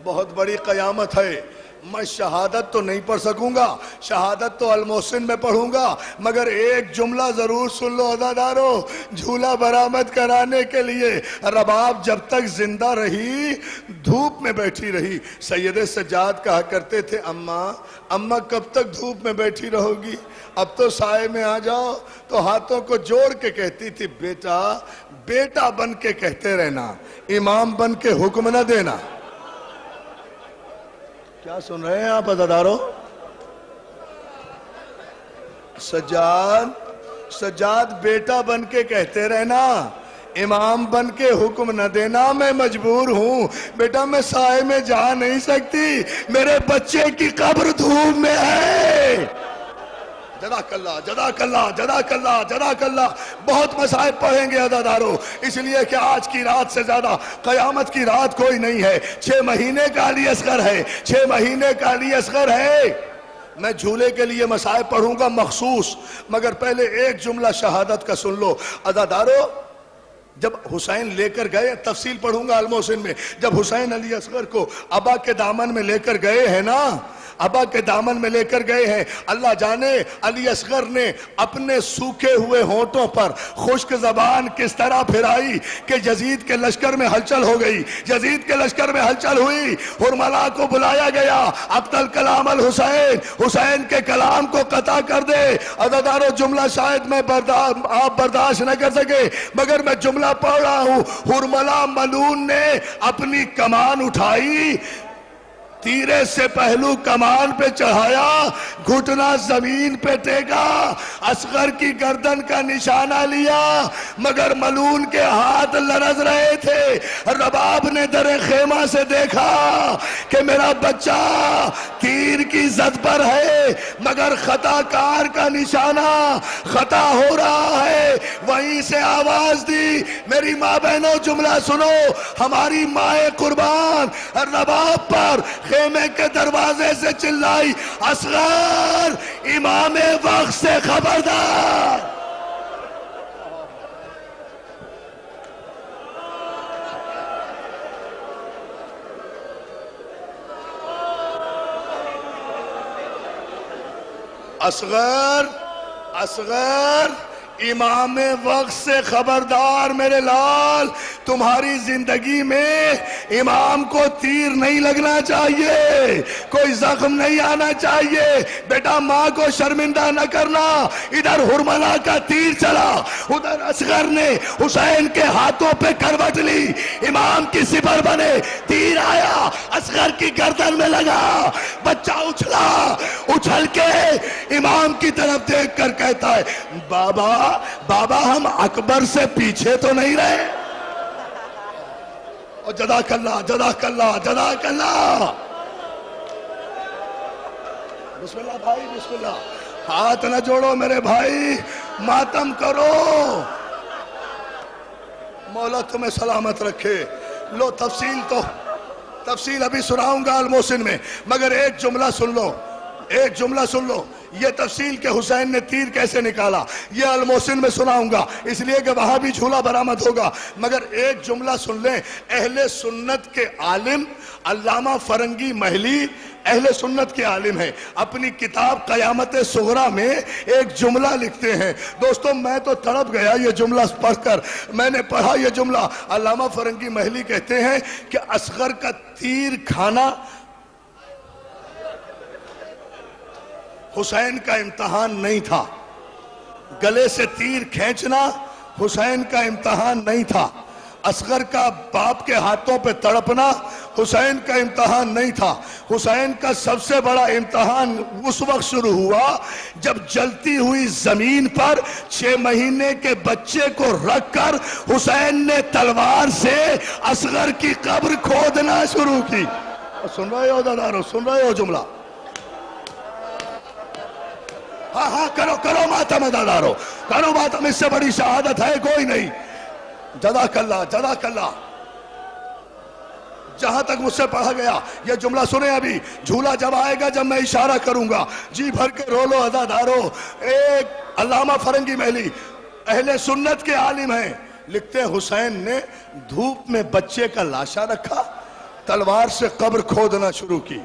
بہت بڑی قیامت ہے۔ میں شہادت تو نہیں پڑھ سکوں گا، شہادت تو المحسن میں پڑھوں گا، مگر ایک جملہ ضرور سن لو عزادارو، جھولا برآمد کرانے کے لیے رباب جب تک زندہ رہی دھوپ میں بیٹھی رہی۔ سید سجاد کہا کرتے تھے اماں کب تک دھوپ میں بیٹھی رہو گی، اب تو سائے میں آ جاؤ۔ تو ہاتھوں کو جوڑ کے کہتی تھی بیٹا بن کے کہتے رہنا، امام بن کے حکم نہ دینا۔ کیا سن رہے ہیں آپ عزادارو؟ سجاد بیٹا بن کے کہتے رہنا، امام بن کے حکم نہ دینا۔ میں مجبور ہوں بیٹا، میں سائے میں جا نہیں سکتی، میرے بچے کی قبر دھوپ میں ہے۔ جزاک اللہ، جزاک اللہ، جزاک اللہ، جزاک اللہ۔ بہت مصائب پڑھیں گے عزادارو، اس لیے کہ آج کی رات سے زیادہ قیامت کی رات کوئی نہیں ہے۔ 6 مہینے کا علی اصغر ہے، 6 مہینے کا علی اصغر ہے۔ میں جھولے کے لیے مصائب پڑھوں گا مخصوص، مگر پہلے ایک جملہ شہادت کا سن لو عزادارو۔ جب حسین لے کر گئے، تفصیل پڑھوں گا المحسن میں، جب حسین علی اصغر کو ابا کے دامن میں لے کر گئے ہیں نا، ابا کے دامن میں لے کر گئے ہیں. اللہ جانے علی اصغر نے اپنے سوکھے ہوئے ہونٹوں پر خشک زبان کس طرح پھرائی کہ یزید کے لشکر میں ہلچل ہو گئی. یزید کے لشکر میں ہلچل ہوئی. حرملا کو بلایا گیا. ابطل کلام الحسین، حسین کے کلام کو قطع کر دے. عزادارو جملہ شاید میں آپ برداشت نہ کر سکے مگر میں جملہ پڑھ رہا ہوں. حرملا ملعون نے اپنی کمان اٹھائی، تیرے سے پہلو کمان پہ چڑھایا، گھٹنا زمین پہ ٹیکا، اصغر کی گردن کا نشانہ لیا مگر ملعون کے ہاتھ لرز رہے تھے. رباب نے در خیمہ سے دیکھا کہ میرا بچہ تیر کی زد پر ہے مگر خطا کار کا نشانہ خطا ہو رہا ہے. وہیں سے آواز دی، میری ماں بہنوں جملہ سنو، ہماری ماں قربان رباب پر خیمے کے دروازے سے چلائی، اصغر امام وقت سے خبردار. اصغر اصغر امام وقت سے خبردار. میرے لال، تمہاری زندگی میں امام کو تیر نہیں لگنا چاہیے، کوئی زخم نہیں آنا چاہیے. بیٹا ماں کو شرمندہ نہ کرنا. ادھر حرملا کا تیر چلا، ادھر اصغر نے حسین کے ہاتھوں پہ کروٹ لی، امام کی سپر بنے. تیر آیا، اصغر کی گردن میں لگا. بچہ اچھلا، اچھل کے امام کی طرف دیکھ کر کہتا ہے، بابا ہم اکبر سے پیچھے تو نہیں رہے. اور جزاک اللہ جزاک اللہ جزاک اللہ. بسم اللہ بھائی، بسم اللہ. ہاتھ نہ جوڑو میرے بھائی، ماتم کرو. مولا تمہیں سلامت رکھے. لو تفصیل ابھی سناؤں گا المحسن میں، مگر ایک جملہ سن لو، ایک جملہ سن لو. یہ تفصیل کہ حسین نے تیر کیسے نکالا یہ المحسن میں سناؤں گا، اس لیے کہ وہاں بھی جھولا برآمد ہوگا. مگر ایک جملہ سن لیں. اہل سنت کے عالم علامہ فرنگی محلی اہل سنت کے عالم ہیں. اپنی کتاب قیامت صغریٰ میں ایک جملہ لکھتے ہیں. دوستو میں تو تڑپ گیا یہ جملہ پڑھ کر. میں نے پڑھا یہ جملہ. علامہ فرنگی محلی کہتے ہیں کہ اصغر کا تیر کھانا حسین کا امتحان نہیں تھا، گلے سے تیر کھینچنا حسین کا امتحان نہیں تھا، اصغر کا باپ کے ہاتھوں پہ تڑپنا حسین کا امتحان نہیں تھا. حسین کا سب سے بڑا امتحان اس وقت شروع ہوا جب جلتی ہوئی زمین پر 6 مہینے کے بچے کو رکھ کر حسین نے تلوار سے اصغر کی قبر کھودنا شروع کی. سن رہے ہو دادارو، سن رہے ہو جملہ؟ ہاں کرو ماتم دادارو، کرو ماتم. اس سے بڑی شہادت ہے کوئی نہیں. جزاک اللہ جزاک اللہ. جہاں تک مجھ سے پڑھا گیا یہ جملہ سنیں. ابھی جھولا جب آئے گا جب میں اشارہ کروں گا جی بھر کے رو لو عزادارو. ایک علامہ فرنگی محلی اہل سنت کے عالم ہیں، لکھتے ہیں حسین نے دھوپ میں بچے کا لاشا رکھا، تلوار سے قبر کھودنا شروع کی.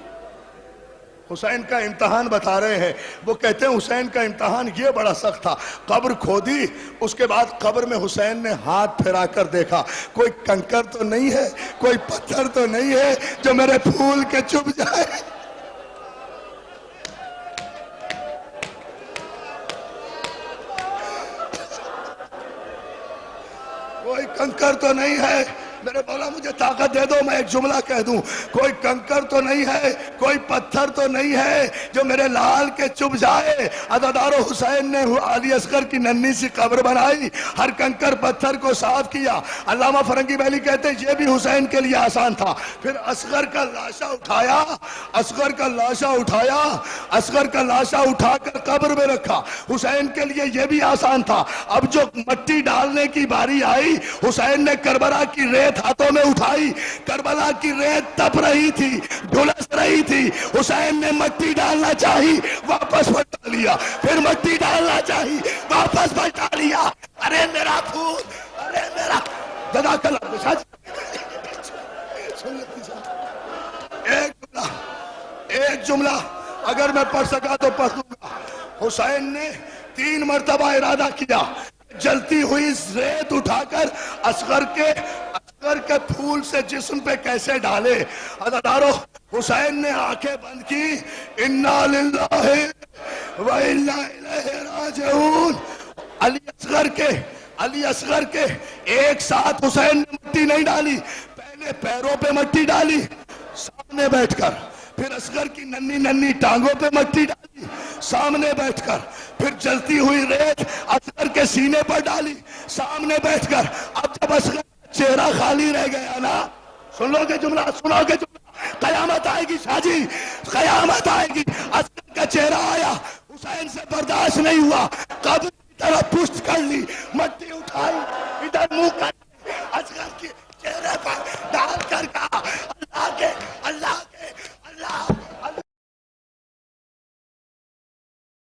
حسین کا امتحان بتا رہے ہیں. وہ کہتے ہیں حسین کا امتحان یہ بڑا سخت تھا. قبر کھودی، اس کے بعد قبر میں حسین نے ہاتھ پھیرا کر دیکھا، کوئی کنکر تو نہیں ہے، کوئی پتھر تو نہیں ہے جو میرے پھول کے چبھ جائے. کوئی کنکر تو نہیں ہے. میرے مولا مجھے طاقت دے دو میں ایک جملہ کہہ دوں. کوئی کنکر تو نہیں ہے، کوئی پتھر تو نہیں ہے جو میرے لال کے چبھ جائے. عزادارو حسین نے علی اصغر کی ننھی سی قبر بنائی، ہر کنکر پتھر کو صاف کیا. علامہ فرنگی محلی کہتے ہیں یہ بھی حسین کے لیے آسان تھا. پھر اصغر کا لاشا اٹھایا، اصغر کا لاشا اٹھایا، اصغر کا لاشا اٹھا کر قبر میں رکھا. حسین کے لیے یہ بھی آسان تھا. اب جو مٹی ڈالنے کی باری آئی، حسین نے کربلا کی ریت ہاتھوں میں اٹھائی. کربلا کی ریت تپ رہی تھی، جھلس رہی تھی. حسین نے مٹی ڈالنا چاہی، واپس پلٹا لیا. پھر مٹی ڈالنا چاہی، واپس پلٹا لیا. ارے میرا پھول، ارے میرا. جزاک اللہ. ایک جملہ اگر میں پڑھ سکا تو پڑھ دوں گا. حسین نے 3 مرتبہ ارادہ کیا جلتی ہوئی ریت اٹھا کر اصغر کے پھول سے جسم پہ کیسے ڈالے. عزیزانو حسین نے آنکھیں بند کی, انا للہ و انا الیہ راجعون. علی اصغر کے ایک ساتھ حسین نے مٹی نہیں ڈالی, پہلے پیروں پہ مٹی ڈالی سامنے بیٹھ کر, پھر اصغر کی ننھی ٹانگوں پہ مٹی ڈالی سامنے بیٹھ کر, پھر جلتی ہوئی ریت اصغر کے سینے پر ڈالی سامنے بیٹھ کر. اب جب اصغر کا چہرہ خالی رہ گیا نا, سنو گے جملہ, قیامت آئے گی شاہ جی, قیامت آئے گی. اصغر کا چہرہ آیا, حسین سے برداشت نہیں ہوا, قبر کی طرف پشت کر لی, مٹی اٹھائی ادھر منہ کر اصغر کے چہرے پر ڈال کر کہا